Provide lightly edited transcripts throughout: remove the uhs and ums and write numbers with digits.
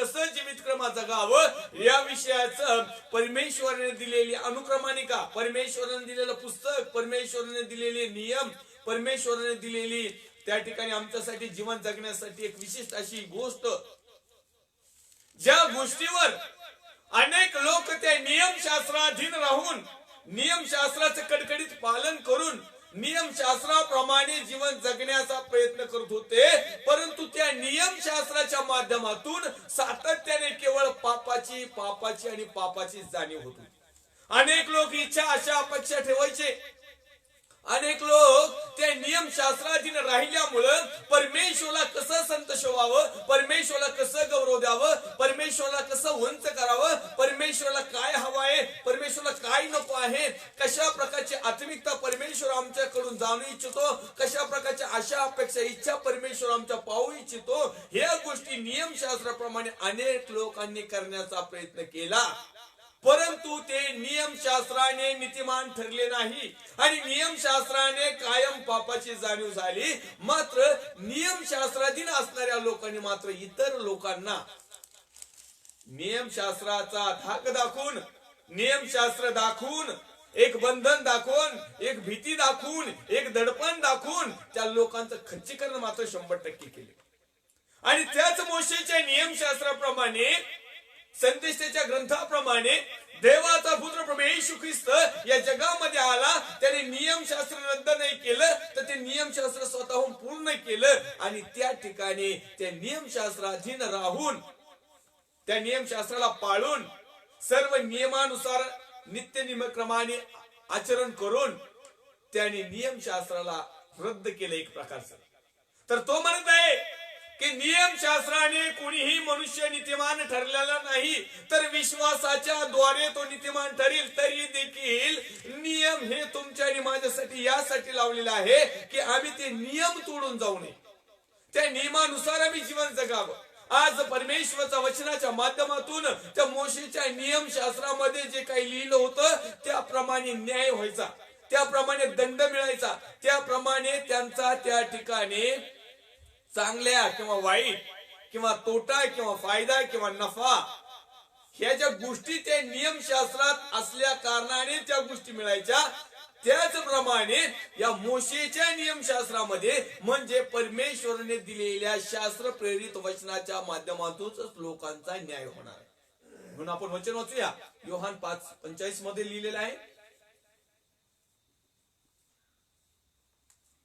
कसं जीवित क्रम जगावं या विषयाचं परमेश्वराने दिलेली अनुक्रमानिका, परमेश्वराने दिलेलं पुस्तक, परमेश्वराने दिलेले नियम, परमेश्वराने दिलेली त्या ठिकाणी आमच्यासाठी जीवन जगण्यासाठी एक विशिष्ट अशी गोष्ट, ज्या गोष्टीवर अनेक लोक त्या नियमशास्त्राधीन राहून नियमशास्त्राचं कडकडीत पालन करून नियमशास्त्राप्रमाणे जीवन जगण्याचा प्रयत्न करत होते, परंतु त्या नियमशास्त्राच्या माध्यमातून सातत्याने केवळ पापाची आणि पापाची जाणीव होत होती. अनेक लोक इच्छा आशा अपेक्षा ठेवायचे, अनेक लोक त्या नियमशास्त्राधीन राहिल्यामुळं परमेश्वराला कसं संतोष व्हावं, परमेश्वराला कसं गौरव द्यावं, परमेश्वराला कसं उंच करावं, परमेश्वराला काय हवं आहे, परमेश्वराला काय नको आहे, कशा प्रकारची आत्मिकता परमेश्वर आमच्याकडून जाणू इच्छितो, कशा प्रकारच्या आशा अपेक्षा इच्छा परमेश्वर आमच्या पाहू इच्छितो, ह्या गोष्टी नियमशास्त्राप्रमाणे अनेक लोकांनी करण्याचा प्रयत्न केला, परंतु ते नियमशास्त्राने नीतिमान ठरले नाही आणि नियमशास्त्राने कायम पापाची जाणीव झाली. मात्र नियमशास्त्राधीन असणाऱ्या लोकांनी मात्र इतर लोकांना नियमशास्त्राचा धाक दाखवून, नियमशास्त्र दाखवून, एक बंधन दाखवून, एक भीती दाखवून, एक दडपण दाखवून त्या लोकांचं खच्चीकरण मात्र 100% केले. आणि त्याच मोशेच्या नियमशास्त्राप्रमाणे, संदेशाच्या ग्रंथाप्रमाणे देवाचा पुत्र प्रभू येशू ख्रिस्त या जगामध्ये आला, त्याने नियमशास्त्र रद्द नाही केलं, तर ते नियमशास्त्र स्वतःहून पूर्ण केलं आणि त्या ठिकाणी त्या नियमशास्त्राधीन राहून, त्या नियमशास्त्राला पाळून, सर्व नियमानुसार नित्य नियमक्रमाने आचरण करून त्याने नियमशास्त्राला रद्द केलं एक प्रकारचं. तर तो म्हणत आहे की नियमशास्त्राने कोणीही मनुष्य नीतिमान ठरलेला नाही, तर विश्वासाच्या द्वारे तो नीतिमान ठरेल. तरी देखील नियम हे तुमच्या आणि माझ्यासाठी यासाठी लावलेला आहे की आम्ही ते नियम तोडून जाऊ नये, त्या नियमानुसार आम्ही जीवन जगावं. आज परमेश्वराच्या वचनाच्या माध्यमातून त्या मोशेच्या नियमशास्त्रामध्ये जे काही लिहिलं होतं त्याप्रमाणे न्याय व्हायचा, त्याप्रमाणे दंड मिळायचा, त्याप्रमाणे त्यांचा त्या ठिकाणी चांगल्या किंवा वाईट किंवा तोटा किंवा फायदा किंवा नफा ह्या ज्या गोष्टी त्या नियमशास्त्रात असल्या कारणाने त्या गोष्टी मिळायच्या, त्याचप्रमाणे या मोशेच्या नियमशास्त्रामध्ये म्हणजे परमेश्वराने दिलेल्या शास्त्र प्रेरित वचनाच्या माध्यमातूनच लोकांचा न्याय होणार. म्हणून आपण वचन वाचूया. योहान 5:45 मध्ये लिहिलेलं आहे,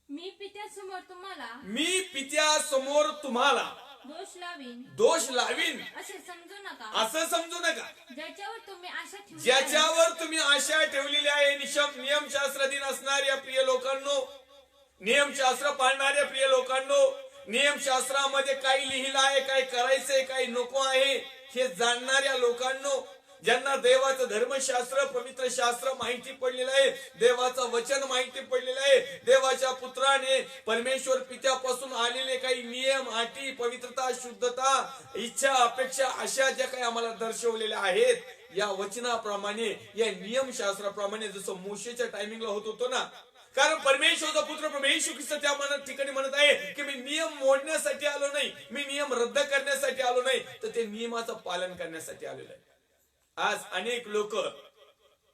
मी पित्यासमोर तुम्हाला दोष लावीन असं समजू नका. ज्याच्यावर तुम्ही आशा ठेवलेली आहे, नियमशास्त्राधीन असणाऱ्या प्रिय लोकांनो, नियमशास्त्र पाळणाऱ्या प्रिय लोकांनो, नियमशास्त्रामध्ये काय लिहिलं आहे, काय करायचंय, काय नको आहे हे जाणणाऱ्या लोकांनो, ज्यांना देवाचं धर्मशास्त्र पवित्र शास्त्र माहिती पडलेलं आहे, देवाचं वचन माहिती पडलेलं आहे, देवाच्या पुत्राने परमेश्वर पित्यापासून आलेले काही नियम अटी पवित्रता शुद्धता इच्छा अपेक्षा अशा ज्या काही आम्हाला दर्शवलेल्या आहेत, या वचनाप्रमाणे या नियमशास्त्राप्रमाणे जसं मोशेच्या टायमिंगला होत होतो ना, कारण परमेश्वरचा पुत्र प्रभू येशू ख्रिस्त त्या ठिकाणी म्हणत आहे की मी नियम मोडण्यासाठी आलो नाही, मी नियम रद्द करण्यासाठी आलो नाही, तर ते नियमाचं पालन करण्यासाठी आलेलो आहे. आज अनेक लोक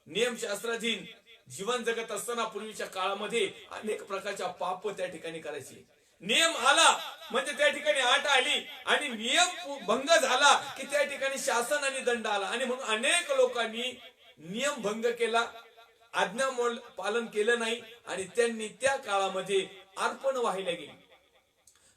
नियमशास्त्राधीन जीवन जगत असताना पूर्वीच्या काळामध्ये अनेक प्रकारच्या पाप त्या ठिकाणी करायचे. नियम आला म्हणजे त्या ठिकाणी आट आली आणि नियम भंग झाला की त्या ठिकाणी शासन आणि दंड आला. आणि म्हणून अनेक लोकांनी नियम भंग केला, आज्ञा पालन केलं नाही आणि त्यांनी त्या काळामध्ये अर्पण व्हायला गेली.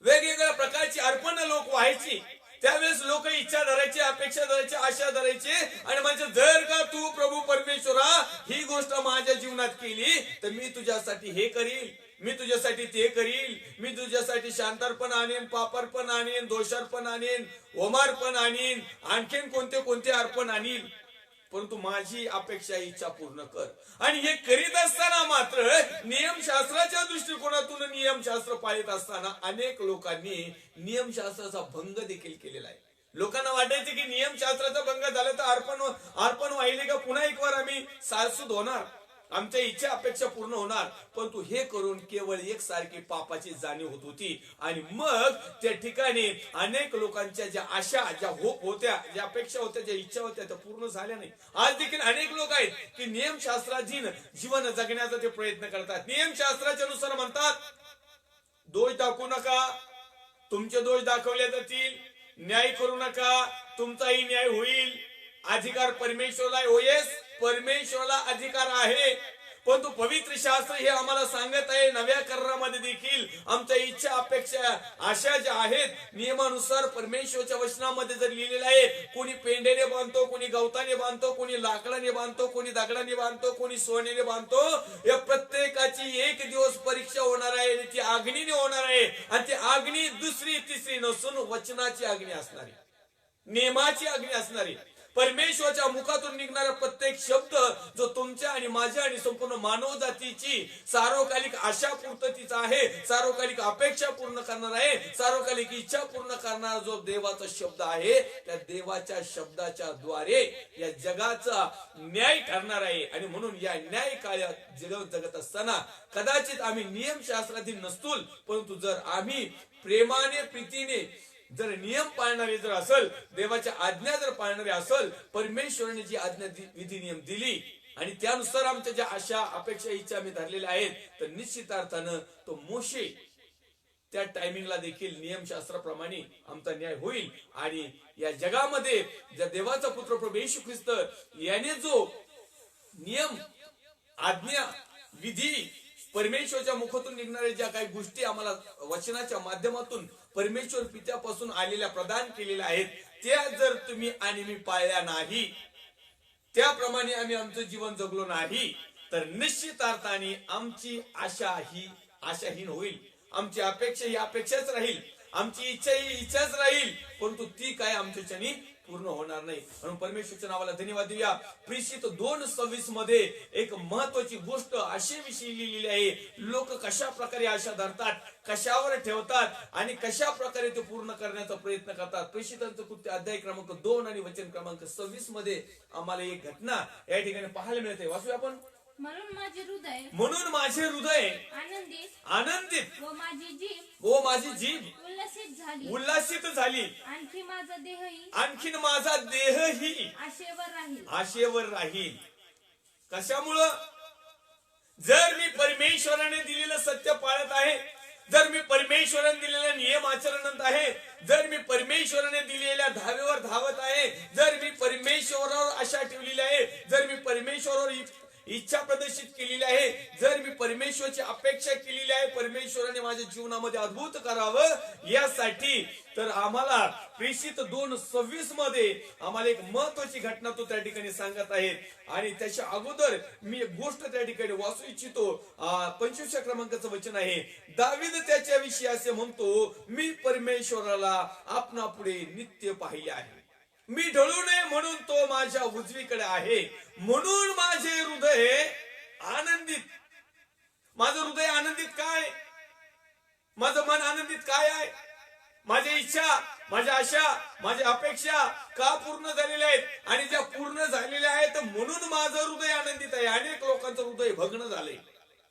वेगवेगळ्या प्रकारची अर्पण लोक व्हायची. त्यावेळेस लोक इच्छा धरायची, अपेक्षा धरायची, आशा धरायची आणि म्हणजे जर का तू प्रभू परमेश्वरा ही गोष्ट माझ्या जीवनात केली तर मी तुझ्यासाठी हे करील, मी तुझ्यासाठी ते करील, मी तुझ्यासाठी शांतार्पण आणेन, पापार्पण आणेन, दोषार्पण आणेन, होमार्पण आणेन, आणखीन कोणते कोणते अर्पण आणील, परंतु माझी अपेक्षा इच्छा पूर्ण कर. आणि हे करीत असताना मात्र नियमशास्त्राच्या दृष्टिकोनातून नियमशास्त्र पाळत असताना अनेक लोकांनी नियमशास्त्राचा भंग देखील केलेला आहे. लोकांना वाटायचे की नियमशास्त्राचा भंग झाला तर अर्पण व्हायले का पुन्हा एक वार आम्ही सासूद होणार, आमच्या इच्छा अपेक्षा पूर्ण होणार, परंतु हे करून केवळ एकसारखी पापाची जाणीव होत होती. आणि मग त्या ठिकाणी अनेक लोकांच्या ज्या आशा, ज्या होप होत्या, ज्या अपेक्षा होत्या, ज्या इच्छा होत्या, त्या पूर्ण झाल्या नाही. आज देखील अनेक लोक आहेत की नियमशास्त्राधीन जीवन जगण्याचा ते प्रयत्न करतात. नियमशास्त्राच्या नुसार म्हणतात, दोष दाखवू नका, तुमचे दोष दाखवले जातील, न्याय करू नका, तुमचाही न्याय होईल. अधिकार परमेश्वराला होयस, परमेश्वराला अधिकार आहे. परंतु पवित्र शास्त्र हे आम्हाला सांगत आहे, नव्या करारामध्ये देखील आमच्या इच्छा अपेक्षा आशा ज्या आहेत नियमानुसार परमेश्वरच्या वचनामध्ये जर लिहिलेलं आहे, कोणी पेंड्याने बांधतो, कोणी गवताने बांधतो, कोणी लाकडाने बांधतो, कोणी दगडाने बांधतो, कोणी सोन्याने बांधतो. या प्रत्येकाची एक दिवस परीक्षा होणार आहे, ती अग्नीने होणार आहे. आणि ती अग्नी दुसरी तिसरी नसून वचनाची अग्नी असणारी, नियमाची अग्नी असणारी. परमेश्वराच्या मुखातून निघणारा प्रत्येक शब्द जो तुमच्या आणि माझ्या आणि संपूर्ण मानव जातीची सार्वकालिक आशा पूर्ततेचा आहे, सार्वकालिक अपेक्षा पूर्ण करणार आहे, सार्वकालिक इच्छा पूर्ण करणारा जो देवाचा शब्द आहे, त्या देवाच्या शब्दाच्या द्वारे या जगाचा न्याय ठरणार आहे. आणि म्हणून या न्याय काळात जगत असताना कदाचित आम्ही नियमशास्त्राधीन नसतो, परंतु जर आम्ही प्रेमाने प्रीतीने जर नियम पाळणारे जर असेल, देवाच्या आज्ञा जर पाळणारे असेल, परमेश्वराने जी आज्ञा विधी नियम दिली आणि त्यानुसार आमच्या ज्या आशा अपेक्षा इच्छा आम्ही धरलेल्या आहेत, तर निश्चित अर्थानं तो मोशे त्या टायमिंगला देखील नियमशास्त्राप्रमाणे आमचा न्याय होईल. आणि या जगामध्ये ज्या देवाचा पुत्र प्रभू येशू ख्रिस्त याने जो नियम आज्ञा विधी परमेश्वरच्या मुखातून निघणाऱ्या ज्या काही गोष्टी आम्हाला वचनाच्या माध्यमातून परमेश्वर पित्यापासून आलेल्या प्रदान केलेल्या आहेत, त्या जर तुम्ही आणि मी पाळल्या नाही, त्याप्रमाणे आम्ही आमचं जीवन जगलो नाही, तर निश्चित अर्थाने आमची आशा ही आशाहीन होईल, आमची अपेक्षा ही अपेक्षाच राहील, आमची इच्छा ही इच्छाच राहील, परंतु ती काय आमच्याच्यानी पूर्ण होणार नाही. म्हणून परमेश्वरच्या नावाला धन्यवाद देऊया. प्रेषित 2:26 मध्ये एक महत्वाची गोष्ट अशी विषयी लिहिलेली आहे. लोक कशा प्रकारे आशा धरतात, कशावर ठेवतात आणि कशा प्रकारे ते पूर्ण करण्याचा प्रयत्न करतात. प्रेषितांचं कृत्य अध्याय क्रमांक 2 आणि वचन क्रमांक 26 मध्ये आम्हाला एक घटना या ठिकाणी पाहायला मिळते. वाचूया आपण. म्हणून माझे हृदय आनंदित व माझी जीभ उल्हासित झाली. आणखीन माझा देहही आशेवर राहील. कशामुळं? जर मी परमेश्वराने दिलेलं सत्य पाळत आहे, जर मी परमेश्वराने दिलेल्या नियम आचरणात आहे, जर मी परमेश्वराने दिलेल्या धावेवर धावत आहे, जर मी परमेश्वरावर आशा ठेवलेली आहे, जर मी परमेश्वरावर इच्छा प्रदर्शित केलेली आहे, जर मी परमेश्वराची अपेक्षा केलेली आहे, परमेश्वराने माझ्या जीवनामध्ये अद्भुत करावं यासाठी, तर आम्हाला प्रेषित 2:26 मध्ये आम्हाला एक महत्वाची घटना तो त्या ठिकाणी सांगत आहे. आणि त्याच्या अगोदर मी एक गोष्ट त्या ठिकाणी वाचू इच्छितो. 25 क्रमांकाचं वचन आहे. दावीद त्याच्याविषयी असे म्हणतो, मी परमेश्वराला आपणा पुढे नित्य पाहिले आहे, मी ढळू नये म्हणून तो माझ्या उजवीकडे आहे, म्हणून माझे हृदय आनंदित. माझं हृदय आनंदित काय? माझं मन आनंदित काय आहे? माझ्या इच्छा, माझ्या आशा, माझ्या अपेक्षा का पूर्ण झालेल्या आहेत? आणि ज्या पूर्ण झालेल्या आहेत म्हणून माझं हृदय आनंदित आहे. अनेक लोकांचं हृदय भग्न झालंय,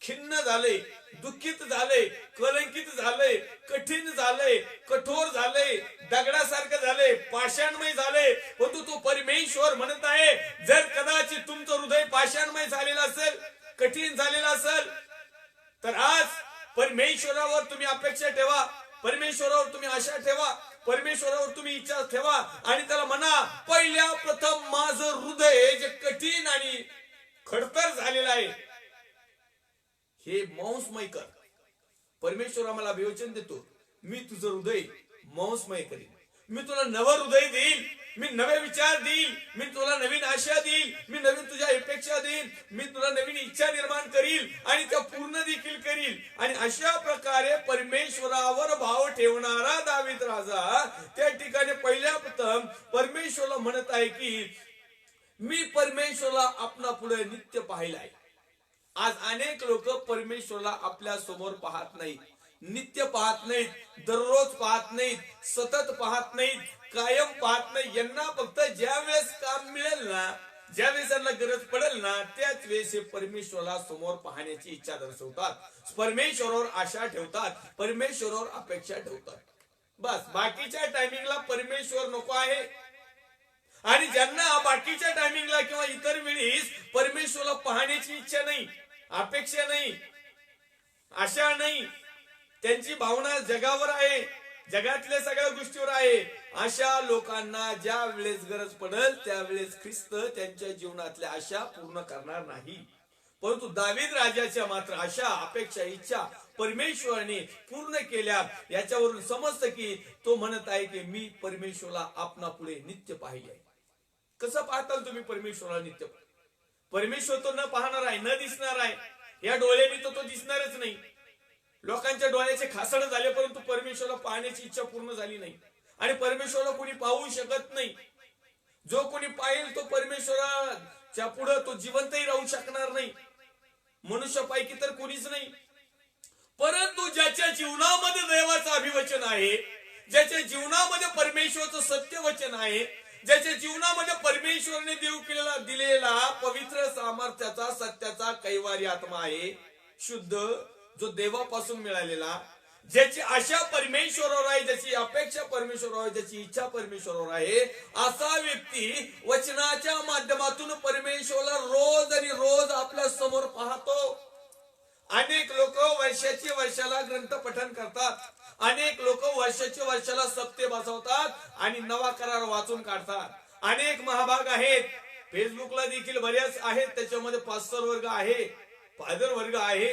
खिन्न झाले, दुःखित झाले, कलंकित झाले, कठीण झाले, कठोर झाले, दगडासारखं झाले, पाषाणमय झाले. परंतु तो परमेश्वर म्हणत आहे, जर कदाचित तुमचं हृदय पाषाणमय झालेलं असेल, कठीण झालेलं असेल, तर आज परमेश्वरावर तुम्ही अपेक्षा ठेवा, परमेश्वरावर तुम्ही आशा ठेवा, परमेश्वरावर तुम्ही इच्छा ठेवा आणि त्याला म्हणा, पहिल्या प्रथम माझं हृदय जे कठीण आणि खडतर झालेलं आहे हे मांसमय कर. परमेश्वर आम्हाला अभिवचन देतो, मी तुझं हृदय मांसमय करीन, मी तुला नवं हृदय देईल, मी नवे विचार देईल, मी तुला नवीन आशा देईल, मी नवीन तुझ्या अपेक्षा देईल, मी तुला नवीन इच्छा निर्माण करील आणि त्या पूर्ण देखील करील. आणि अशा प्रकारे परमेश्वरावर भाव ठेवणारा दावीद राजा त्या ठिकाणी पहिल्या प्रथम परमेश्वराला म्हणत आहे की मी परमेश्वराला आपणा पुढे नित्य पाहिलाय. आज अनेक लोक परमेश्वराला आपल्या समोर पाहत नाहीत, नित्य पाहत नाहीत, दररोज पाहत नाहीत, सतत पाहत नाहीत, कायम पाहत नाही. यांना फक्त ज्या वेळेस काम मिळेल ना, ज्यावेळेस त्यांना गरज पडेल ना त्याच वेळेस हे परमेश्वराला समोर पाहण्याची इच्छा दर्शवतात, परमेश्वरावर आशा ठेवतात, परमेश्वरावर अपेक्षा ठेवतात. बस बाकीच्या टायमिंगला परमेश्वर नको आहे. आणि ज्यांना बाकीच्या टायमिंगला किंवा इतर वेळीस परमेश्वराला पाहण्याची इच्छा नाही, अपेक्षा नाही, आशा नाही, त्यांची भावना जगावर आहे, जगातल्या सगळ्या गोष्टीवर आहे, अशा लोकांना ज्या वेळेस गरज पडेल त्यावेळेस ख्रिस्त त्यांच्या जीवनातल्या आशा पूर्ण करणार नाही. परंतु दावीद राजाच्या मात्र आशा, अपेक्षा, इच्छा परमेश्वराने पूर्ण केल्या. याच्यावरून समजतं की तो म्हणत आहे की मी परमेश्वराला आपणा पुढे नित्य पाहिले. कसं पाहताल तुम्ही परमेश्वराला नित्य? परमेश्वर तो न पाहणार आहे, न दिसणार आहे. या डोळ्याने तो दिसणारच नाही. लोकांच्या डोळ्याचे खासड झाले परंतु परमेश्वराला पाहण्याची इच्छा पूर्ण झाली नाही. आणि परमेश्वराला कोणी पाहू शकत नाही. जो कोणी पाहिल तो परमेश्वराच्या पुढे तो जिवंतही राहू शकणार नाही. मनुष्यापैकी तर कोणीच नाही. परंतु ज्याच्या जीवनामध्ये देवाचं अभिवचन आहे, ज्याच्या जीवनामध्ये परमेश्वराचं सत्य वचन आहे, ज्याच्या जीवनामध्ये परमेश्वराने देव केलेला दिलेला पवित्र सामर्थ्याचा सत्याचा कैवारी आत्मा आहे, शुद्ध, जो देवापासून मिळालेला, ज्याची आशा परमेश्वरावर आहे, ज्याची अपेक्षा परमेश्वरावर आहे, ज्याची इच्छा परमेश्वरावर आहे, असा व्यक्ती वचनाच्या माध्यमातून परमेश्वराला रोज आणि रोज आपल्या समोर पाहतो. अनेक लोक वर्षाची वर्षाला ग्रंथ पठण करतात, अनेक लोक वर्षाची वर्षाला सप्ते बसवतात आणि नवा करार वाचून काढतात. अनेक महाभाग आहेत, फेसबुकला देखील बरेच आहेत, त्याच्यामध्ये पास्टर वर्ग आहे, फादर वर्ग आहे,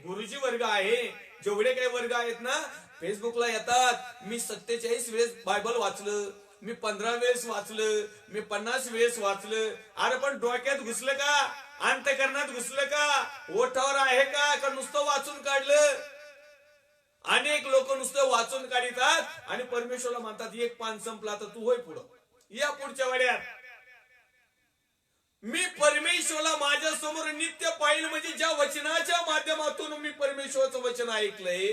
गुरुजी वर्ग आहे, जेवढे काही वर्ग आहेत ना फेसबुकला येतात. मी 47 वेळेस बायबल वाचलं, मी 15 वेळेस वाचलं, मी 50 वेळेस वाचलं. अरे पण डोक्यात घुसलं का? अंतकरणात घुसलं का? ओठावर आहे का नुसतं वाचून काढलं? अनेक लोक नुसतं वाचून काढतात आणि परमेश्वराला म्हणतात एक पान संपला तर तू होय पुढं, या पुढच्या वेळेत. मी परमेश्वराला माझ्या समोर नित्य पाहिलं, म्हणजे ज्या वचनाच्या माध्यमातून मी परमेश्वराचं वचन ऐकलंय,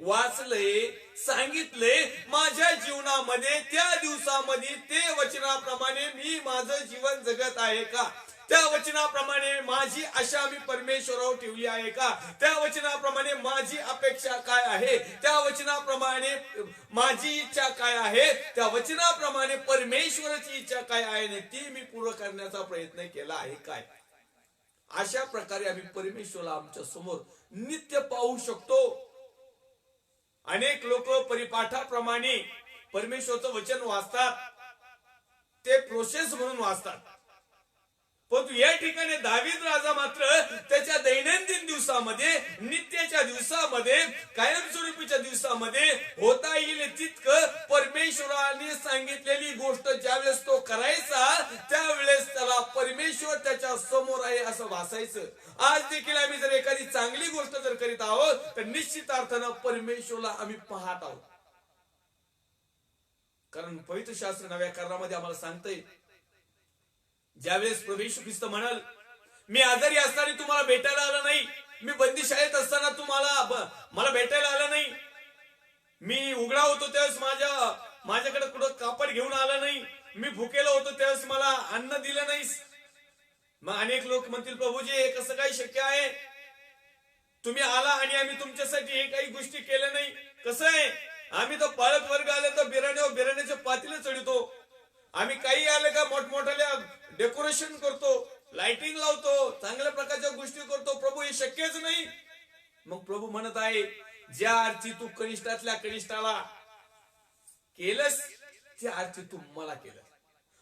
वाचलंय, सांगितलंय, माझ्या जीवनामध्ये त्या दिवसामध्ये ते वचनाप्रमाणे मी माझं जीवन जगत आहे का? त्या वचनाप्रमाणे माझी आशा मी परमेश्वरावर ठेवली आहे का? त्या वचनाप्रमाणे माझी अपेक्षा काय आहे? त्या वचनाप्रमाणे माझी इच्छा काय आहे? त्या वचनाप्रमाणे परमेश्वराची इच्छा काय आहे ती मी पूर्ण करण्याचा प्रयत्न केला आहे काय? अशा प्रकारे आम्ही परमेश्वराला आमच्या समोर नित्य पाहू शकतो. अनेक लोक परिपाठाप्रमाणे परमेश्वराचं वचन वाचतात, ते प्रोसेस म्हणून वाचतात. परंतु या ठिकाणी दावीद राजा मात्र त्याच्या दैनंदिन दिवसामध्ये, नित्याच्या दिवसामध्ये, कायमस्वरूपीच्या दिवसामध्ये होता येईल तितकं परमेश्वराने सांगितलेली गोष्ट ज्यावेळेस तो करायचा त्यावेळेस त्याला परमेश्वर त्याच्या समोर आहे असं भासायचं. आज देखील आम्ही जर एखादी चांगली गोष्ट जर करीत आहोत तर निश्चित अर्थानं परमेश्वराला आम्ही पाहत आहोत. कारण पवित्र शास्त्र नव्या करारामध्ये आम्हाला सांगतंय, ज्यावेळेस प्रभू येशू ख्रिस्त म्हणाल मी आजारी असताना तुम्हाला भेटायला आला नाही, मी बंदीशाळेत असताना तुम्हाला मला भेटायला आला नाही, मी उघडा होतो त्यावेळेस माझ्याकडे कुठं कापड घेऊन आला नाही, मी भुकेला होतो त्यावेळेस मला अन्न दिलं नाहीस. मग अनेक लोक म्हणतील प्रभूजी हे कसं काही शक्य आहे? तुम्ही आला आणि आम्ही तुमच्यासाठी हे काही गोष्टी केल्या नाही. कसं आहे, आम्ही तर पाळत वर्ग आले तर बिराण्याचे पातीला चढतो, आम्ही काही आले का मोठमोठ्या डेकोरेशन करतो, लाइटिंग लावतो, चांगल्या प्रकारच्या गोष्टी करतो. प्रभू हे शक्यच नाही. मग प्रभू म्हणत आहे ज्या अर्थी तू कनिष्ठातल्या कनिष्ठाला केलंस त्या अर्थी तू मला केलं.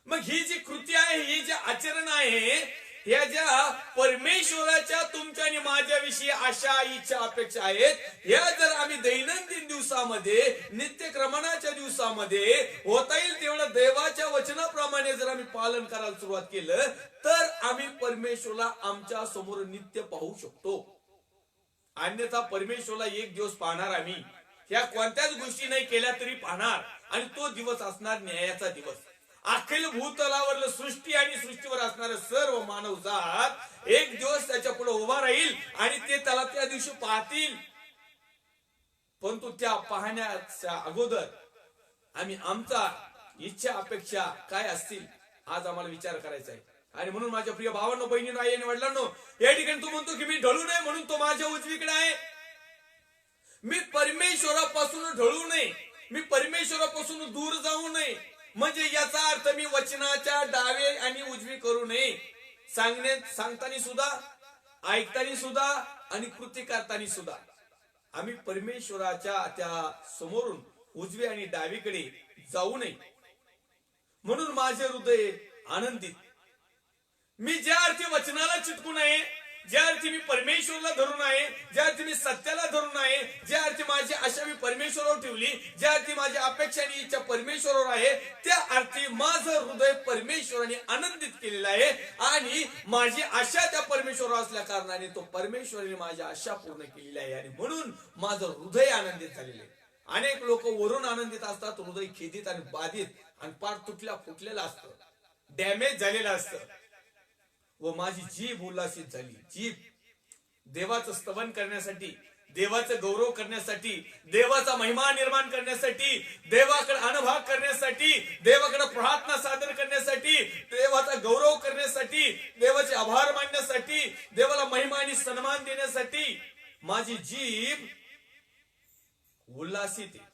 मग ही जी कृती आहे, ही जे आचरण आहे, ह्या ज्या परमेश्वराच्या तुमच्या आणि माझ्याविषयी आशा, इच्छा, अपेक्षा आहेत, ह्या जर आम्ही दैनंदिन दिवसामध्ये, नित्यक्रमणाच्या दिवसामध्ये होता येईल तेवढं देवाच्या वचनाप्रमाणे जर आम्ही पालन करायला सुरुवात केलं तर आम्ही परमेश्वराला आमच्या समोर नित्य पाहू शकतो. अन्यथा परमेश्वराला एक दिवस पाहणार आम्ही, ह्या कोणत्याच गोष्टी नाही केल्या तरी पाहणार, आणि तो दिवस असणार न्यायाचा दिवस. अखिल भूतलावरलं सृष्टी आणि सृष्टीवर असणारे सर्व मानवजात एक दिवस त्याच्या पुढे उभा राहील आणि ते त्याला त्या दिवशी पाहतील. परंतु त्या पाहण्याच्या अगोदर आम्ही आमचा इच्छा, अपेक्षा काय असतील आज आम्हाला विचार करायचा आहे. आणि म्हणून माझ्या प्रिय भावांनो, बहिणींनो, आई आणि वडिलांनो, या ठिकाणी तो म्हणतो की मी ढळू नये म्हणून तो माझ्या उजवीकडे आहे. मी परमेश्वरापासून ढळू नये, मी परमेश्वरापासून दूर जाऊ नये. म्हणजे याचा अर्थ मी वचनाच्या डावे आणि उजवी करू नये. सांगताना सुद्धा, ऐकताना सुद्धा आणि कृती करताना सुद्धा आम्ही परमेश्वराच्या त्या समोरून उजवी आणि डावीकडे जाऊ नये. म्हणून माझे हृदय आनंदित. मी ज्या अर्थी वचनाला चिटकून आहे, ज्या अर्थी मी परमेश्वराला धरून आहे, ज्या अर्थी मी सत्याला धरून आहे, ज्या अर्थी माझी आशा मी परमेश्वरावर ठेवली, ज्या अर्थी माझी अपेक्षा आणि इच्छा परमेश्वरावर आहे, त्या अर्थी माझं हृदय परमेश्वराने आनंदित केलेलं आहे. आणि माझी आशा त्या परमेश्वरावर असल्या कारणाने तो परमेश्वराने माझी आशा पूर्ण केलेली आहे. आणि म्हणून माझं हृदय आनंदित झालेलं आहे. अनेक लोक वरून आनंदित असतात, हृदय खेदित आणि बाधित आणि पार तुटल्या फुटलेलं असतं, डॅमेज झालेलं असतं. व माझी जीभ उल्हासित झाली. जीभ देवाचं स्तवन करण्यासाठी, देवाचं गौरव करण्यासाठी, देवाचा महिमा निर्माण करण्यासाठी, देवाकडे अनुभव करण्यासाठी, देवाकडे प्रार्थना सादर करण्यासाठी, देवाचा गौरव करण्यासाठी, देवाचे आभार मानण्यासाठी, देवाला महिमा आणि सन्मान देण्यासाठी माझी जीभ उल्हासित आहे.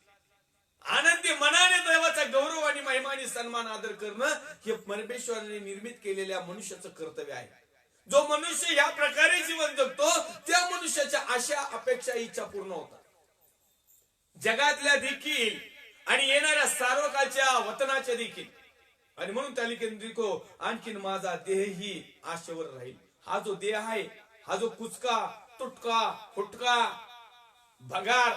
आनंदी मनाने देवाचा गौरव आणि महिमा आणि सन्मान आदर करणं हे परमेश्वराने निर्मित केलेल्या मनुष्याचं कर्तव्य आहे. जो मनुष्य या प्रकारे जीवन जगतो त्या मनुष्याच्या आशा, अपेक्षा, इच्छा पूर्ण होतात. जगातल्या देखील आणि येणाऱ्या सार्वकालच्या वतनाच्या देखील. आणि म्हणून त्या लिखो आणखीन माझा देहही आशेवर राहील. हा जो देह आहे, हा जो कुचका, तुटका, फुटका, भगार,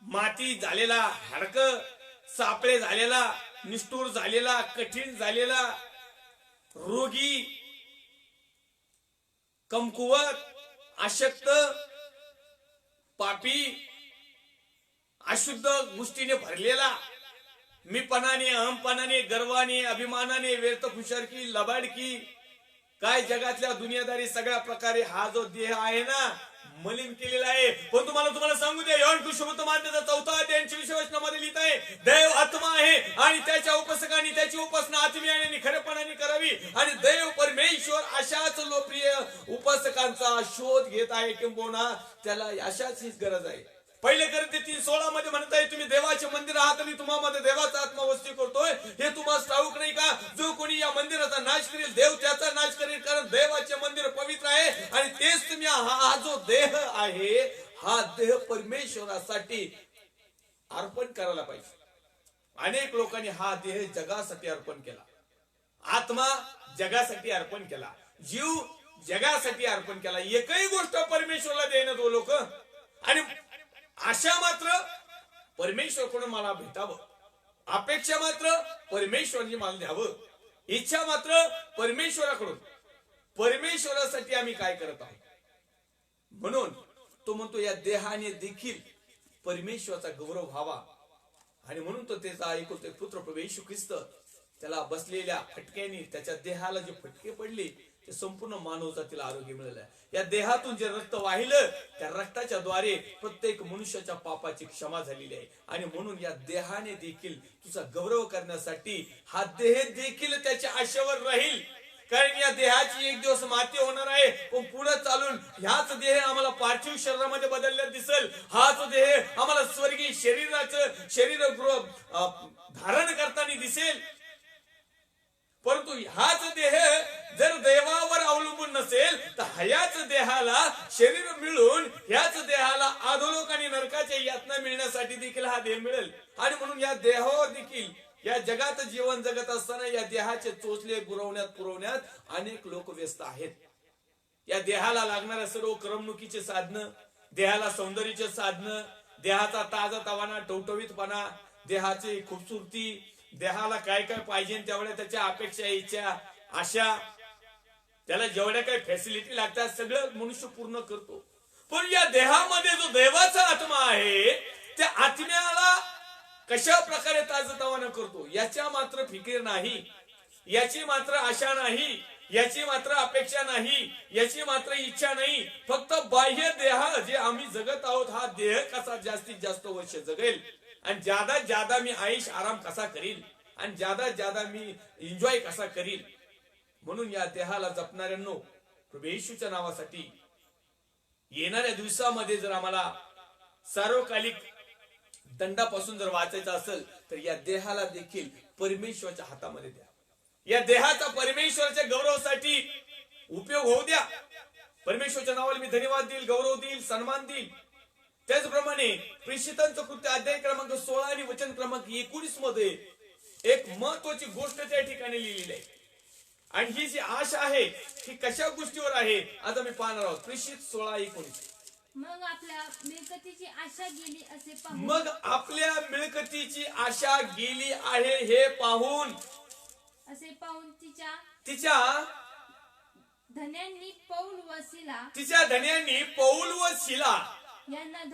माती झालेला, हाडक सापळे झालेला, निष्ठुर झालेला, कठीण झालेला, रोगी, कमकुवत, अशक्त, पापी, अशुद्ध गोष्टीने भरलेला, मीपणाने, अहमपणाने, गर्वाने, अभिमानाने, व्यर्थ खुशारकी, लबाडकी, काय जगातल्या दुनियादारी सगळ्या प्रकारे हा जो देह आहे ना मलिन केलेला आहे. पण तुम्हाला सांगू द्या, योहान सुसमाचाराचा 4 अध्याय 20 वचनामध्ये लिहित आहे, देव आत्मा आहे आणि त्याच्या उपासकांनी त्याची उपासना आत्म्याने आणि खरेपणाने करावी. आणि देव परमेश्वर अशाच लोकप्रिय उपासकांचा शोध घेत आहे, किंबहुना त्याला अशाच हीच गरज आहे. पहिले कोरिन्थी 3:16 मध्ये म्हणत आहे, तुम्ही देवाचे मंदिर आहात आणि तुम्हामध्ये देवाचा आत्मा वस्ती करतोय. हे तुम्हाला ठाऊक नाही का? जो कोणी या मंदिराचा नाश करेल, देव त्याचा नाश करेल. कारण देवाचे मंदिर पवित्र आहे आणि तेच तुम्ही. हा जो देह आहे, हा देह परमेश्वरासाठी अर्पण करायला पाहिजे. अनेक लोकांनी हा देह जगासाठी अर्पण केला, आत्मा जगासाठी अर्पण केला, जीव जगासाठी अर्पण केला. एकही गोष्ट परमेश्वराला देणं तो लोक. आणि आशा मात्र परमेश्वराकडून मला भेटावं, अपेक्षा मात्र परमेश्वराने मला द्यावं, इच्छा मात्र परमेश्वराकडून. परमेश्वरासाठी आम्ही काय करत आहोत? म्हणून तो म्हणतो या देहाने देखील परमेश्वराचा गौरव व्हावा. आणि म्हणून तो त्याचा ऐकतोय पुत्र प्रभू येशू ख्रिस्त त्याला बसलेल्या फटक्याने, त्याच्या देहाला जे फटके पडले ते संपूर्ण मानव जातीला आरोग्य मिळालं. या देहातून जे रक्त वाहिलं त्या रक्ताच्या द्वारे प्रत्येक मनुष्याच्या पापाची क्षमा झालेली आहे. आणि म्हणून या देहाने देखील तुझा गौरव करण्यासाठी हा देह देखील त्याच्या आशेवर राहील. कारण या देहाची एक दिवस माती होणार आहे, पण पुढे चालून ह्याच देह आम्हाला पार्थिव शरीरामध्ये बदललेला दिसेल. हाच देह आम्हाला स्वर्गीय शरीर धारण करताना दिसेल. परंतु हाच देह जर देवावर अवलंबून नसेल तर ह्याच देहाला शरीर मिळून ह्याच देहाला अधोलोक आणि नरकाच्या यातना मिळण्यासाठी देखील हा देह मिळेल. आणि म्हणून या देहावर देखील या जगात जीवन जगत असताना या देहाचे चोचले पुरवण्यात अनेक लोक व्यस्त आहेत. या देहाला लागणाऱ्या सर्व करमणुकीचे साधनं, देहाला सौंदर्याचे साधनं, देहाचा ताजा तवाना, टवटवीतपणा, देहाची खूबसूरती, देहाला काय काय पाहिजे तेवढ्या त्याच्या अपेक्षा, इच्छा, आशा, त्याला जेवढ्या काही फॅसिलिटी लागतात सगळं मनुष्य पूर्ण करतो. पण या देहामध्ये जो देवाचा आत्मा आहे त्या आत्म्याला कशा प्रकारे ताजतवाना करतो याच्या मात्र फिकीर नाही, याची मात्र आशा नाही, याची मात्र अपेक्षा नाही, याची मात्र इच्छा नाही. फक्त बाह्य देह जे आम्ही जगत आहोत, हा देह कसा जास्तीत जास्त वर्ष जगेल आणि ज्यादा ज्यादा मी आयुष आराम कसा करील आणि ज्यादा ज्यादा मी एन्जॉय कसा करील. म्हणून या देहाला जपणाऱ्यांनो, प्रभू येशूच्या नावासाठी येणाऱ्या दिवसामध्ये जर आम्हाला सार्वकालिक दंडापासून जर वाचायचं असेल तर या देहाला देखील परमेश्वराच्या हातामध्ये द्या. या देहाचा परमेश्वराच्या गौरवासाठी उपयोग होऊ द्या. परमेश्वराच्या नावाला मी धन्यवाद देईल, गौरव देईल, सन्मान देईल. त्याचप्रमाणे प्रेषितांचं कृत्य अध्याय क्रमांक 16 आणि वचन क्रमांक 19 मध्ये एक महत्वाची गोष्ट त्या ठिकाणी लिहिलेली आहे. आणि ही जी आशा आहे ही कशा गोष्टीवर आहे आज आम्ही पाहणार आहोत. प्रेषित 16:19. मग आपल्या मिळकतीची आशा गेली असे पाहून मग आपल्या मिळकतीची आशा गेली आहे हे पाहून तिच्या धन्यांनी पौल व सिला तिच्या धन्यांनी पौल व शिला यांना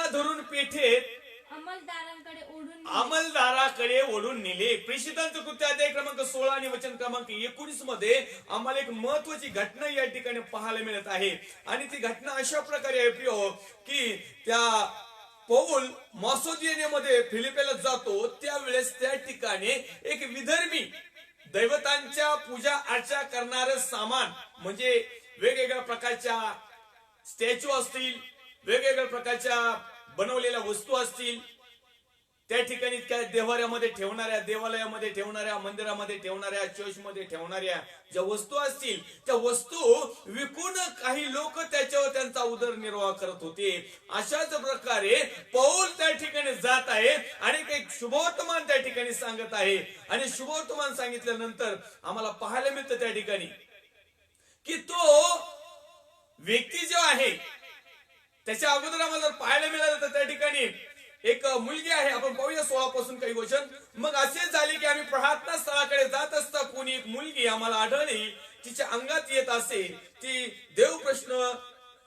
धरून पेठेत अंमलदाराकडे ओढून नेले. प्रेषितांचं कृत्य अध्याय क्रमांक 16 आणि वचन क्रमांक 19 मध्ये आम्हाला एक महत्वाची घटना या ठिकाणी पाहायला मिळत आहे. आणि ती घटना अशा प्रकारे आहे प्रियो, की त्या पौल मासोदियामध्ये फिलिपेला जातो त्यावेळेस त्या ठिकाणी एक विधर्मी दैवतांच्या पूजा अर्चा करणारे सामान म्हणजे वेगवेगळ्या प्रकारच्या स्टॅच्यू असतील, वेगवेगळ्या प्रकारच्या बनवलेल्या वस्तू असतील, त्या ठिकाणी काय देवाऱ्यामध्ये ठेवणाऱ्या, देवालयामध्ये ठेवणाऱ्या, मंदिरामध्ये ठेवणाऱ्या, चर्चमध्ये ठेवणाऱ्या ज्या वस्तू असतील त्या वस्तू विकून काही लोक त्याच्यावर त्यांचा उदरनिर्वाह करत होते. अशाच प्रकारे पौल त्या ठिकाणी जात आहे आणि काही शुभवर्तमान त्या ठिकाणी सांगत आहे. आणि शुभवर्तमान सांगितल्यानंतर आम्हाला पाहायला मिळतं त्या ठिकाणी की तो व्यक्ती जो आहे त्याच्या अगोदर आम्हाला जर पाहायला मिळालं तर त्या ठिकाणी एक मुलगी आहे. आपण पाहूया 16 पासून काही वचन. मग असे झाले की आम्ही प्रार्थना स्थळाकडे जात असता कोणी एक मुलगी आम्हाला आढळली, तिच्या अंगात येत असे. ती देव प्रश्न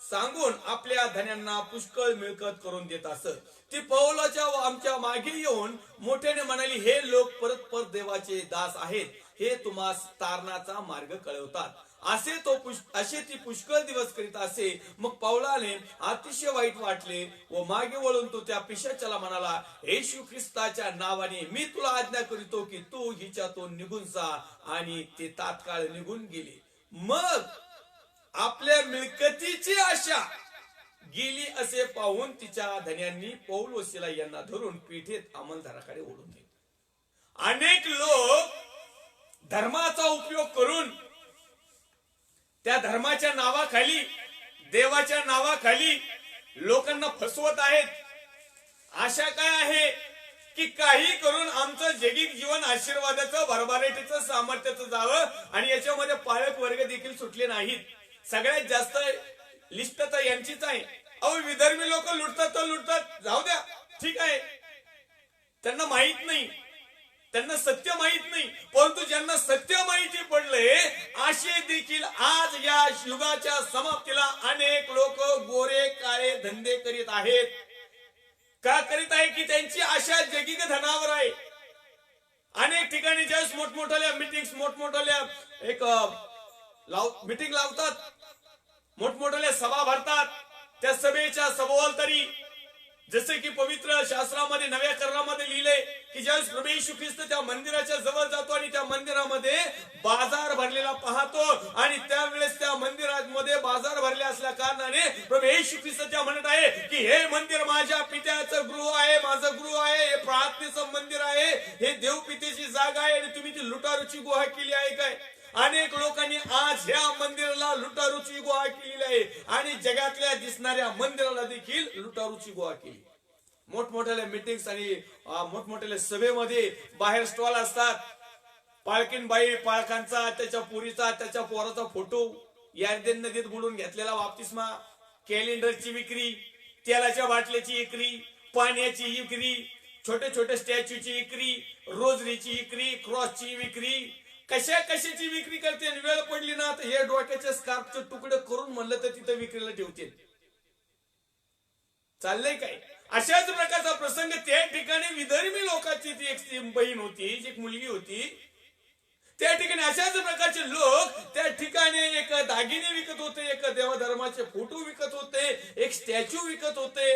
सांगून आपल्या धन्यांना पुष्कळ मिळकत करून देत असत. ती पौलाच्या व आमच्या मागे येऊन मोठ्याने म्हणाली, हे लोक परत देवाचे दास आहेत, हे तुम्हास तारणाचा मार्ग कळवतात. असे ती पुष्कळ दिवस करीत असे. मग पौलाने अतिशय वाईट वाटले व मागे वळून तो त्या पिशाचाला म्हणाला, येशू ख्रिस्ताच्या नावाने मी तुला आज्ञा करीतो की तू हिच्यातून निघून जा. आणि ते तात्काळ निघून गेले. मग आपल्या मिळकतीची आशा गेली असे पाहून तिच्या धन्यांनी पौल व सिला यांना धरून पेठेत अंमलदाराकडे ओढून नेले. अनेक लोक धर्माचा उपयोग करून त्या धर्माच्या नावाखाली, देवाच्या नावाखाली लोकांना फसवत आहेत. आशा काय आहे की काही करून आमचं जगिक जीवन आशीर्वादाचं, भरभराटीचं, सामर्थ्याचं जावं आणि याच्यामध्ये पाळक वर्ग देखील सुटले नाहीत. सगळ्यात जास्त लिस्ट तर यांचीच आहे. अहो विधर्मी लोक लुटतात तर लुटतात, जाऊ द्या, ठीक आहे. त्यांना माहित नाही, त्यांना सत्य माहित नाही. परंतु ज्यांना सत्य माहिती पडले असे देखील आज या युगाच्या समाप्तीला अनेक लोक गोरे काळे धंदे करीत आहेत. का करीत आहे की त्यांची आशा जगिक धनावर आहे. अनेक ठिकाणी ज्यावेळेस मोठमोठ्या मीटिंग, मोठमोठ्या एक मीटिंग लावतात, मोठमोठ्या सभा भरतात. त्या सभेच्या सभोवताली जसे की पवित्र शास्त्रामध्ये नव्या करारामध्ये लिहिले की ज्यावेळेस प्रभू येशू ख्रिस्त त्या मंदिराच्या जवळ जातो आणि त्या मंदिरामध्ये बाजार भरलेला पाहतो आणि त्यावेळेस त्या मंदिरामध्ये बाजार भरले असल्या कारणाने प्रभू येशू ख्रिस्त त्या म्हणत आहे की हे मंदिर माझ्या पित्याचं गृह आहे, माझं गृह आहे, हे प्रार्थनेचं मंदिर आहे, हे देवपितेची जागा आहे आणि तुम्ही ती लुटारूची गुहा केली आहे काय. अनेक लोकांनी आज ह्या मंदिराला लुटारूची गुहा केलेली आहे आणि जगातल्या दिसणाऱ्या मंदिराला देखील लुटारूची गुहा केली. मोठमोठ्या मीटिंग्स आणि मोठमोठ्या सभेमध्ये बाहेर स्टॉल असतात. पाळकीनबाई, पाळकांचा, त्याच्या पुरीचा, त्याच्या पोराचा फोटो, यार्देन नदीत बुडून घेतलेला बाप्तिस्मा, कॅलेंडरची विक्री, तेलाच्या बाटल्याची विक्री, पाण्याची विक्री, छोटे छोटे स्टॅच्यूची विक्री, रोजरीची विक्री, क्रॉसची विक्री, कशाची विक्री करते. वेळ पडली ना तर हे डोक्याचे स्कार्फचे तुकडे करून म्हणलं तर तिथं विक्रीला ठेवतील. चाललंय काय. अशाच प्रकारचा प्रसंग त्या ठिकाणी विधर्मी लोकांची ती एक बहीण होती, एक मुलगी होती. त्या ठिकाणी अशाच प्रकारचे लोक त्या ठिकाणी एक दागिने विकत होते, एक देवधर्माचे फोटो विकत होते, एक स्टॅच्यू विकत होते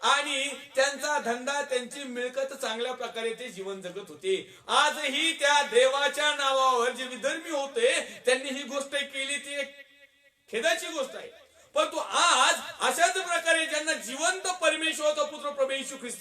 आणि त्यांचा धंदा, त्यांची मिळकत चांगल्या प्रकारे ते जीवन जगत होते. आजही त्या देवाच्या नावावर जे विधर्मी होते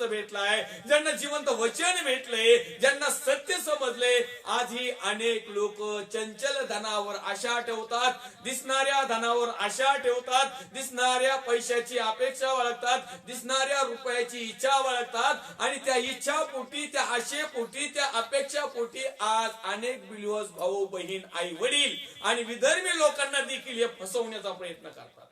भेटलाय, ज्यांना जिवंत वचन भेटलंय, ज्यांना सत्य समजले, आजही अनेक लोक चंचल धनावर आशा ठेवतात, दिसणाऱ्या धनावर आशा ठेवतात, दिसणाऱ्या पैशाची अपेक्षा बाळगतात, दिसणाऱ्या रुपयाची इच्छा बाळगतात आणि त्या इच्छा पोटी, त्या आशेपोटी, त्या अपेक्षा पोटी आज अनेक बिलिव्हर्स, भाऊ बहीण, आई वडील आणि विधर्मी लोकांना देखील हे फसवण्याचा प्रयत्न करतात.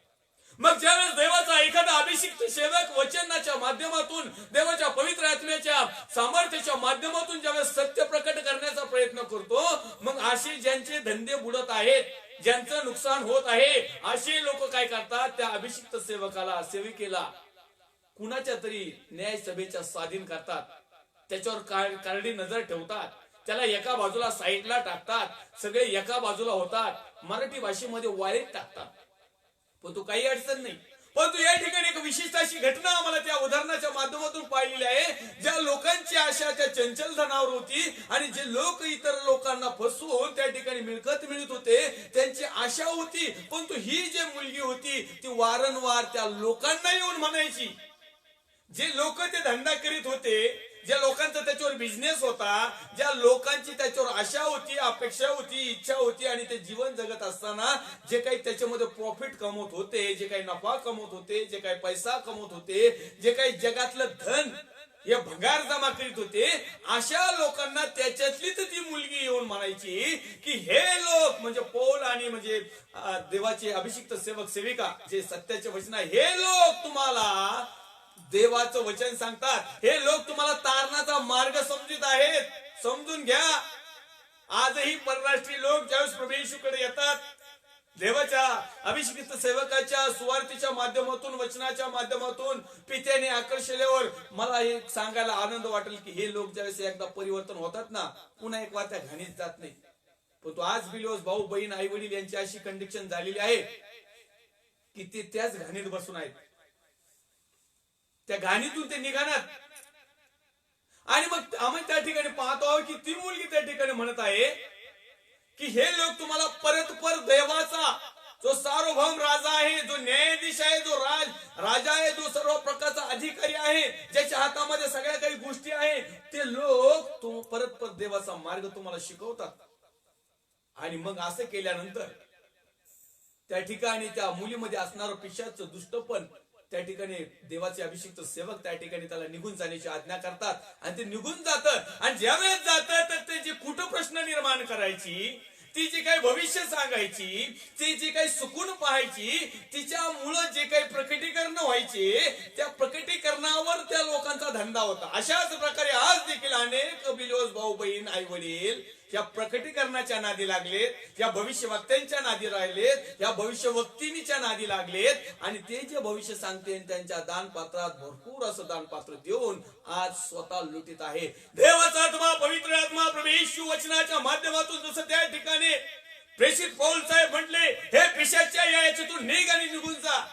मग ज्यावेळेस देवाचा एखादा अभिषिक्त सेवक वचनाच्या माध्यमातून, देवाच्या पवित्र आत्म्याच्या सामर्थ्याच्या माध्यमातून ज्यावेळेस सत्य प्रकट करण्याचा प्रयत्न करतो, मग असे ज्यांचे धंदे बुडत आहेत, ज्यांचं नुकसान होत आहे, असे लोक काय करतात, त्या अभिषिक्त सेवकाला, सेविकेला कुणाच्या तरी न्यायसभेच्या स्वाधीन करतात, त्याच्यावर कारडी नजर ठेवतात, त्याला एका बाजूला साईडला टाकतात, सगळे एका बाजूला होतात, मराठी भाषेमध्ये वाळीत टाकतात. पण तू काही अडचण नाही. परंतु या ठिकाणी एक विशिष्ट अशी घटना आम्हाला त्या उदाहरणाच्या माध्यमातून पाहिलेली आहे, ज्या लोकांची आशा त्या चंचल धनावर होती आणि जे लोक इतर लोकांना फसवून त्या ठिकाणी मिळकत मिळत होते, त्यांची आशा होती. परंतु ही जी मुलगी होती ती वारंवार त्या लोकांना येऊन म्हणायची, जे लोक ते धंदा करीत होते, ज्या लोकांचा त्याच्यावर बिझनेस होता, ज्या लोकांची त्याच्यावर आशा होती, अपेक्षा होती, इच्छा होती आणि ते जीवन जगत असताना जे काही त्याच्यामध्ये प्रॉफिट कमवत होते, जे काही नफा कमवत होते, जे काही पैसा कमवत होते, जे काही जगातलं धन हे भंगार जमा करीत होते, अशा लोकांना त्याच्यातली तर ती मुलगी येऊन म्हणायची की हे लोक म्हणजे पौल आणि म्हणजे देवाचे अभिषिक्त सेवक सेविका जे सत्याचे वचन आहे, हे लोक तुम्हाला देवाचं वचन सांगतात, हे लोक तुम्हाला तारणाचा मार्ग समजत आहेत, समजून घ्या. आजही परराष्ट्रीय लोक ज्यावेळेस प्रभू येशूकडे येतात, देवाच्या अभिषिक्त सेवकाच्या सुवार्तेच्या माध्यमातून, वचनाच्या माध्यमातून पित्याने आकर्षल्यावर मला हे सांगायला आनंद वाटेल की हे लोक ज्यावेळेस एकदा परिवर्तन होतात ना, पुन्हा एक वार त्या घाणीत जात नाही. पण तो आज बिलिव्हर्स, भाऊ बहीण, आई वडील यांची अशी कंडिशन झालेली आहे की ते त्याच घाणीत बसून आहेत, त्या घाणीतून ते निघाणार. आणि मग आम्ही त्या ठिकाणी पाहतो आहोत की ती मुलगी त्या ठिकाणी म्हणत आहे की हे लोक तुम्हाला परत देवाचा जो सार्वभौम राजा आहे, जो न्यायाधीश आहे, जो राजा आहे, जो सर्व प्रकारचा अधिकारी आहे, ज्याच्या हातामध्ये सगळ्या काही गोष्टी आहे, ते लोक परत देवाचा मार्ग तुम्हाला शिकवतात. आणि मग असं केल्यानंतर त्या ठिकाणी त्या मुलीमध्ये असणारं पिशाचं दुष्टपण त्या ठिकाणी देवाचे अभिषिक्त सेवक त्या ठिकाणी त्याला निघून जाण्याची आज्ञा करतात आणि ते निघून जात. आणि ज्यावेळेस जात तर ते जे कुठं प्रश्न निर्माण करायची, ती जी काही भविष्य सांगायची, ती जी काही सुकून पाहायची, तिच्यामुळं जे काही प्रकटीकरण व्हायचे, त्या प्रकटीकरणावर त्या लोकांचा धंदा होता. अशाच प्रकारे आज देखील अनेक बिलिव्हर्स, भाऊ बहीण, आई वडील या प्रकटीकरणाच्या नादी लागलेत, या भविष्यवक्त्यांच्या नादी राहिलेत, या भविष्यवक्तिनीच्या नादी लागलेत आणि ते जे भविष्य सांगते त्यांच्या दानपात्रात भरपूर असं दानपात्र देऊन आज स्वतः लुटीत आहे. देवाचा आत्मा, पवित्र आत्मा, प्रभू येशू वचनाच्या माध्यमातून जसं त्या ठिकाणी प्रेषित पौल साहेब म्हटले, हे पिशाच्या याच्यातून निघ आणि निघून जा,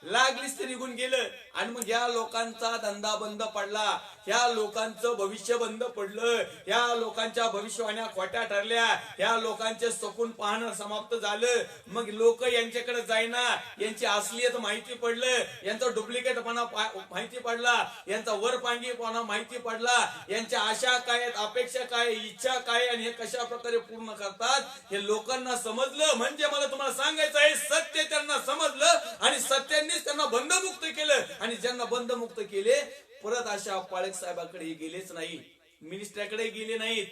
लागलीच ते निघून गेलं. आणि मग या लोकांचा धंदा बंद पडला, या लोकांचं भविष्य बंद पडलं, या लोकांच्या भविष्यवाण्या खोट्या ठरल्या, या लोकांचे सकून पाहणं समाप्त झालं. मग लोक यांच्याकडे जाईना, यांची असलियत माहिती पडलं, यांचा डुप्लिकेटपणा माहिती पडला, यांचा वरपांगीपणा माहिती पडला, यांच्या आशा काय, अपेक्षा काय, इच्छा काय आणि हे कशा प्रकारे पूर्ण करतात हे लोकांना समजलं. म्हणजे मला तुम्हाला सांगायचं आहे, सत्य त्यांना समजलं आणि सत्यानेच त्यांना बंधमुक्त केलं. आणि ज्यांना बंधमुक्त केले परत अशा पाळक साहेबांकडे गेलेच नाही, मिनिस्टरकडे गेले नाहीत.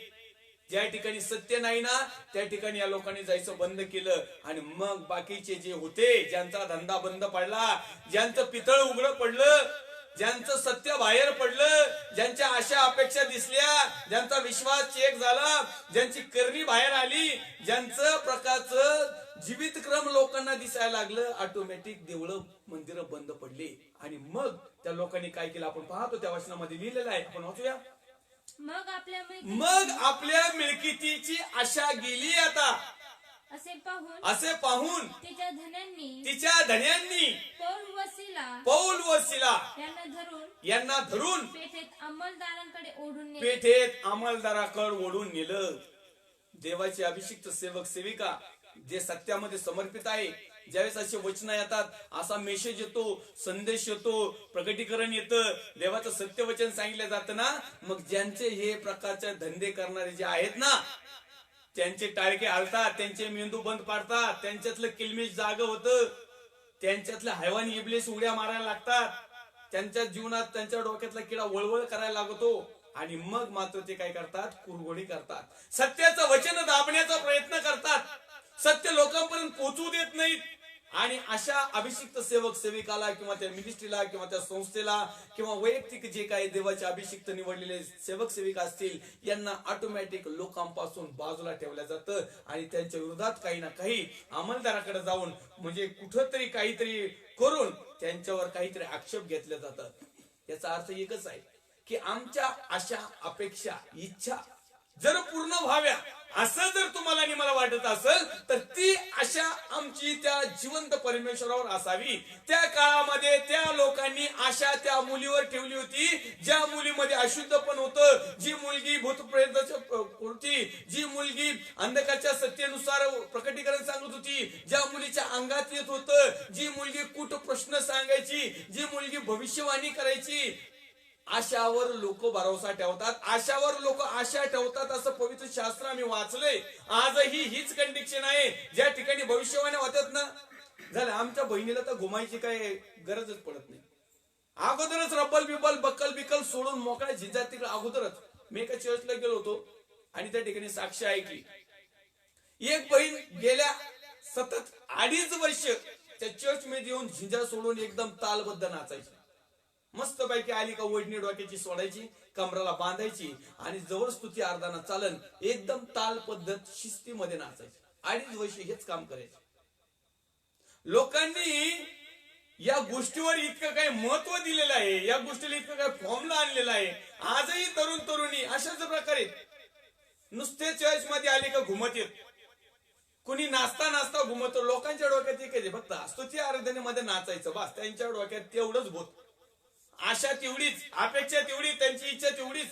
ज्या ठिकाणी सत्य नाही ना त्या ठिकाणी या लोकांनी जायचं बंद केलं. आणि मग बाकीचे जे होते, ज्यांचा धंदा बंद पडला, ज्यांचं पितळ उघडं पडलं, ज्यांचं सत्य बाहेर पडलं, ज्यांच्या आशा अपेक्षा दिसल्या, ज्यांचा विश्वास चेक झाला, ज्यांची करणी बाहेर आली, ज्यांचं प्रकारचं जीवितक्रम लोकांना दिसायला लागलं, ऑटोमॅटिक देवळं मंदिरं बंद पडली. आणि मग त्या लोकांनी काय केलं आपण पाहतो, त्या वचनामध्ये लिहिलेलं आहे, आपण वाचूया. मग आपल्या मिळकतीची आशा गेली आता, असे पाहून तिच्या धन्यांनी पौल व सिला यांना धरून पेठेत अंमलदाराकडे ओढून नेलं. देवाचे अभिषिक्त सेवक सेविका जे सत्यामध्ये समर्पित आहे, ज्यावेळेस असे वचन येतात, असा मेसेज येतो, संदेश येतो, प्रकटीकरण येतं, देवाचं सत्य वचन सांगितलं जातं ना, मग ज्यांचे हे प्रकारचे धंदे करणारे जे आहेत ना, त्यांचे टाळके हलतात, त्यांचे मेंदू बंद पाडतात, त्यांच्यातलं किलमिश जाग होतं, त्यांच्यातलं हैवानी इबलीस उड्या मारायला लागतात, त्यांच्या जीवनात त्यांच्या डोक्यातला किडा वळवळ करायला लागतो, आणि मग मात्र ते काय करतात, कुरघोडी करतात, सत्याचं वचन दाबण्याचा प्रयत्न करतात, सत्य लोकांपर्यंत पोहोचू देत नाहीत. आणि अशा अभिषिक्त सेवक सेविकाला किंवा त्या मिनिस्ट्रीला किंवा त्या संस्थेला किंवा वैयक्तिक जे काही देवाचे अभिषिक्त निवडलेले सेवक सेविका असतील, यांना ऑटोमॅटिक लोकांपासून बाजूला ठेवलं जातं आणि त्यांच्या विरोधात काही ना काही अंमलदाराकडे जाऊन म्हणजे कुठंतरी काहीतरी करून त्यांच्यावर काहीतरी आक्षेप घेतले जातात. याचा अर्थ एकच आहे की आमच्या अशा अपेक्षा इच्छा जर पूर्ण व्हाव्या असं जर तुम्हाला आणि मला वाटत असेल, तर ती आशा आमची त्या जिवंत परमेश्वरावर असावी. त्या काळामध्ये त्या लोकांनी आशा त्या मुलीवर ठेवली होती, ज्या मुलीमध्ये अशुद्ध पण होतं, जी मुलगी भूतप्रेताच्या होती, जी मुलगी अंधकाच्या सत्तेनुसार प्रकटीकरण सांगत होती, ज्या मुलीच्या अंगात येत होतं, जी मुलगी कुठ प्रश्न सांगायची, जी मुलगी भविष्यवाणी करायची. आशावर लोक भरोसा ठेवतात, आशावर लोक आशा ठेवतात असं पवित्र शास्त्र आम्ही वाचलंय. आजही हीच कंडिशन आहे. ज्या ठिकाणी भविष्यवाण्या होतात ना, झालं आमच्या बहिणीला तर घुमायची काय गरजच पडत नाही. अगोदरच रब्बल बिबल बक्कल बिकल सोडून मोकळ्या झिंजा तिकडे अगोदरच. मी एका चर्चला गेलो होतो आणि त्या ठिकाणी साक्ष ऐकली. एक बहीण गेल्या सतत 2.5 वर्ष त्या चर्च मध्ये येऊन झिंजा सोडून एकदम तालबद्ध नाचायची. मस्त पैकी आली का ओढणी डोक्याची सोडायची, कमराला बांधायची आणि जवळ स्तुती अर्धाना चालन एकदम ताल पद्धत शिस्तीमध्ये नाचायची. 2.5 वर्ष हेच काम करायचे. लोकांनी या गोष्टीवर इतकं काही महत्व दिलेलं आहे, या गोष्टीला इतकं काही फॉर्मला आणलेलं आहे. आजही तरुण तरुणी अशाच प्रकारे नुसते चर्च मध्ये आले का घुमत येत, कुणी नाचता नाचता घुमतो. लोकांच्या डोक्यात एक आहे, फक्त स्तुती आराधनेमध्ये नाचायचं बस. त्यांच्या डोक्यात तेवढंच भूत, आशा तेवढीच, अपेक्षा तेवढी, त्यांची इच्छा तेवढीच.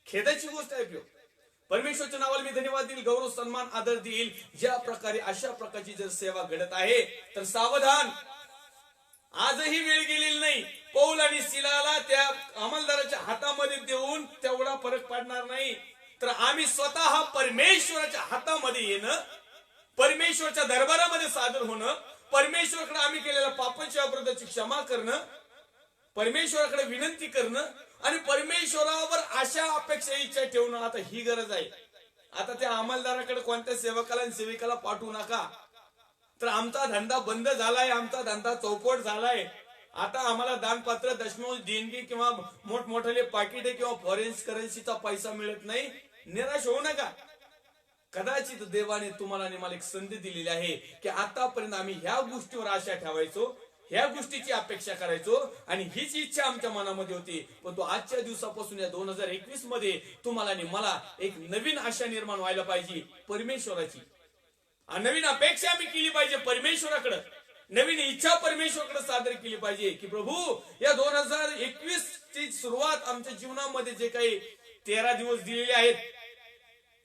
खेदाची गोष्ट आहे. परमेश्वरच्या नावाला मी धन्यवाद देईल, गौरव सन्मान आदर देईल. ज्या प्रकारे अशा प्रकारची जर सेवा घडत आहे तर सावधान, आजही वेळ गेलेली नाही. पौल आणि सिलाला त्या अंमलदाराच्या हातामध्ये देऊन तेवढा फरक पडणार नाही. तर आम्ही स्वतः परमेश्वराच्या हातामध्ये येणं, परमेश्वराच्या दरबारामध्ये सादर होणं, परमेश्वराकडे आम्ही केलेल्या पापांच्या अपराधाची क्षमा करणं, परमेश्वराकडे विनंती करणं आणि परमेश्वरावर आशा अपेक्षा इच्छा ठेवणं, आता ही गरज आहे. आता त्या अंमलदाराकडे कोणत्या सेवकाला आणि सेविकाला पाठवू नका. तर आमचा धंदा बंद झालाय, आमचा धंदा चौपट झालाय. आता आम्हाला दानपात्र, दशमांश, देणगी किंवा मोठमोठाले पाकिटे किंवा फॉरेन करन्सीचा पैसा मिळत नाही. निराश होऊ नका. कदाचित देवाने तुम्हाला आणि मला एक संधी दिलेली आहे की आतापर्यंत आम्ही ह्या गोष्टीवर आशा ठेवायचो, ह्या गोष्टीची अपेक्षा करायचो आणि हीच इच्छा आमच्या मनामध्ये होती. पण तो आजच्या दिवसापासून या 2021 मध्ये तुम्हाला आणि मला एक नवीन आशा निर्माण व्हायला पाहिजे परमेश्वराची. नवीन अपेक्षा आम्ही केली पाहिजे परमेश्वराकडे, नवीन इच्छा परमेश्वराकडे सादर केली पाहिजे की प्रभू, या 2021 ची सुरुवात आमच्या जीवनामध्ये जे काही 13 दिवस दिलेले आहेत,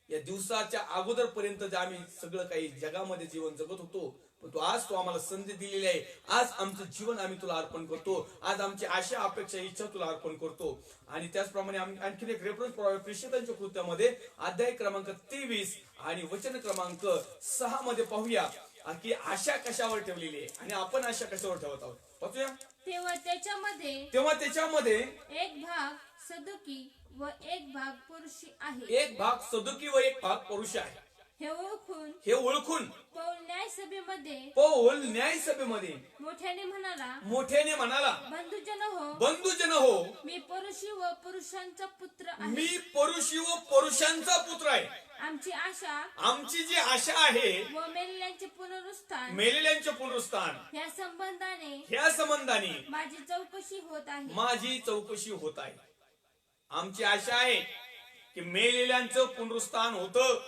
या दिवसाच्या अगोदर पर्यंत आम्ही सगळं काही जगामध्ये जीवन जगत होतो, पण तू आज आम्हाला संधी दिलेली आहे. आज आमचं जीवन आम्ही तुला अर्पण करतो. आज आमची आशा अपेक्षा इच्छा तुला अर्पण करतो. आणि त्याचप्रमाणे आम्ही आणखी एक रेफरन्स प्रेषितांच्या कृत्यामध्ये अध्याय क्रमांक 23 आणि वचन क्रमांक 6 मध्ये पाहूया की आशा कशावर ठेवलेली आहे आणि आपण आशा कशावर ठेवत आहोत. पाहूया. तेव्हा त्याच्यामध्ये एक भाग सदुकी व एक भाग पुरुषी आहे. एक भाग सदुकी व एक भाग पुरुष आहे. हे ओळखून पौल न्यायसभेमध्ये मोठ्याने म्हणाला, बंधुजन हो, मी पुरुषी व पुरुषांचा पुत्र आहे. आमची जी आशा आहे व मेलेल्यांचे पुनरुत्थान, ह्या संबंधाने माझी चौकशी होत आहे. आमची आशा आहे की मेलेल्यांचं पुनरुत्थान होतं.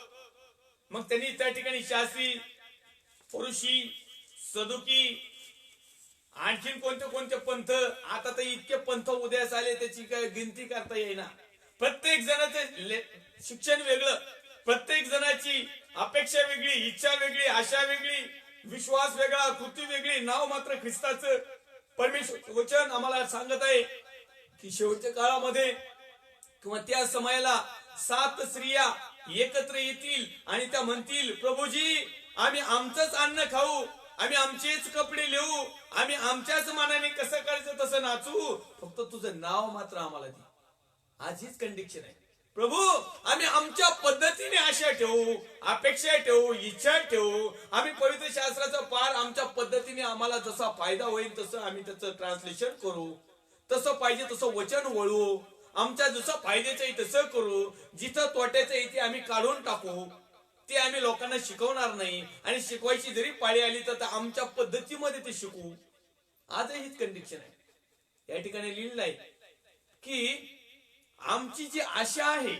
मग त्यांनी त्या ठिकाणी शास्त्री, पुरुषी, सदुकी, आणखीन कोणते पंथ, आता तर इतके पंथ उदयास आले त्याची काय गिनती करता येईना. प्रत्येक जणाचे शिक्षण वेगळं, प्रत्येक जणाची अपेक्षा वेगळी, इच्छा वेगळी, आशा वेगळी, विश्वास वेगळा, कृती वेगळी, नाव मात्र ख्रिस्ताचं. परमेश्वर वचन आम्हाला सांगत आहे की शेवटच्या काळामध्ये किंवा त्या समयाला 7 स्त्रिया एकत्र येतील आणि त्या म्हणतील, प्रभूजी आम्ही आमचंच अन्न खाऊ, आम्ही आमचेच कपडे लिहू, आम्ही आमच्याच मनाने कसं करायचं तसं नाचू, फक्त तुझं नाव मात्र आम्हाला दे. आज हीच कंडिशन आहे. प्रभू आम्ही आमच्या पद्धतीने आशा ठेवू, अपेक्षा ठेवू, इच्छा ठेवू, आम्ही पवित्र शास्त्राचा पार आमच्या पद्धतीने आम्हाला जसा फायदा होईल तसं आम्ही त्याचं ट्रान्सलेशन करू, तसं पाहिजे तसं वचन वळू, आमच्या जसं फायद्याचं आहे तसं करू, जिथं तोट्याचं आहे ते आम्ही काढून टाकू, ते आम्ही लोकांना शिकवणार नाही, आणि शिकवायची जरी पाळी आली तर आमच्या पद्धतीमध्ये ते शिकू. आजही हीच कंडिशन आहे. या ठिकाणी लिहिलेलं आहे की आमची जी आशा आहे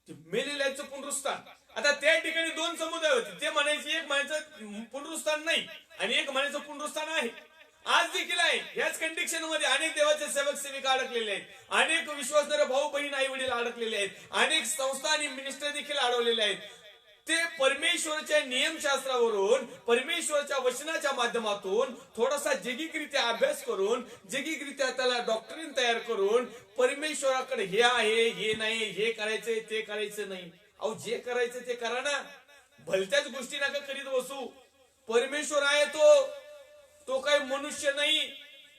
ती मेलेल्याचं पुनरुत्थान. आता त्या ठिकाणी 2 समुदाय होते. ते म्हणायचे, एक म्हणायचं पुनरुत्थान नाही आणि एक म्हणायचं पुनरुत्थान आहे. आज देखील आहे. याच कंडिशन मध्ये अनेक देवाचे सेवक सेविका अडकलेले आहेत, अनेक विश्वासणारे भाऊ बहीण आई वडील अडकलेले आहेत, अनेक संस्था आणि मिनिस्टर देखील अडवलेले आहेत. ते परमेश्वराच्या नियमशास्त्रावरून, परमेश्वराच्या वचनाच्या माध्यमातून थोडासा जैगिकरित्या अभ्यास करून, जैगिकरित्या त्याला डॉक्टरीन तयार करून, परमेश्वराकडे हे आहे, हे नाही, हे करायचंय, ते करायचं नाही. अहो जे करायचं ते करा ना, भलत्याच गोष्टी नका करीत बसू. परमेश्वर आहे तो काही मनुष्य नाही.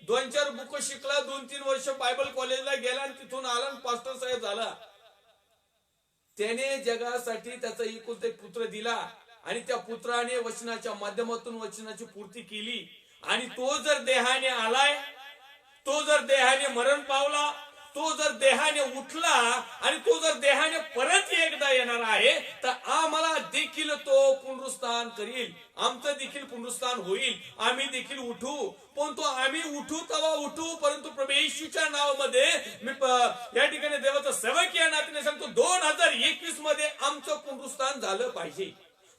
2-4 बुक शिकला, 2-3 वर्ष बायबल कॉलेजला गेला आणि तिथून आला आणि पास्टर साहेब झाला. त्याने जगासाठी त्याचा एकुलता एक पुत्र दिला आणि त्या पुत्राने वचनाच्या माध्यमातून वचनाची पूर्ती केली. आणि तो जर देहाने आलाय, तो जर देहाने मरण पावला, तो जर देहाने उठला आणि तो जर देहाने परत एकदा येणार आहे, तर आम्हाला देखील तो पुनरुत्थान करील. आमचं देखील पुनरुत्थान होईल, आम्ही देखील उठू. पण तो आम्ही उठू तेव्हा उठू, परंतु प्रभू येशूच्या नावामध्ये मी या ठिकाणी देवाचं सेवक या नात्याने सांगतो, 2021 मध्ये आमचं पुनरुत्थान झालं पाहिजे.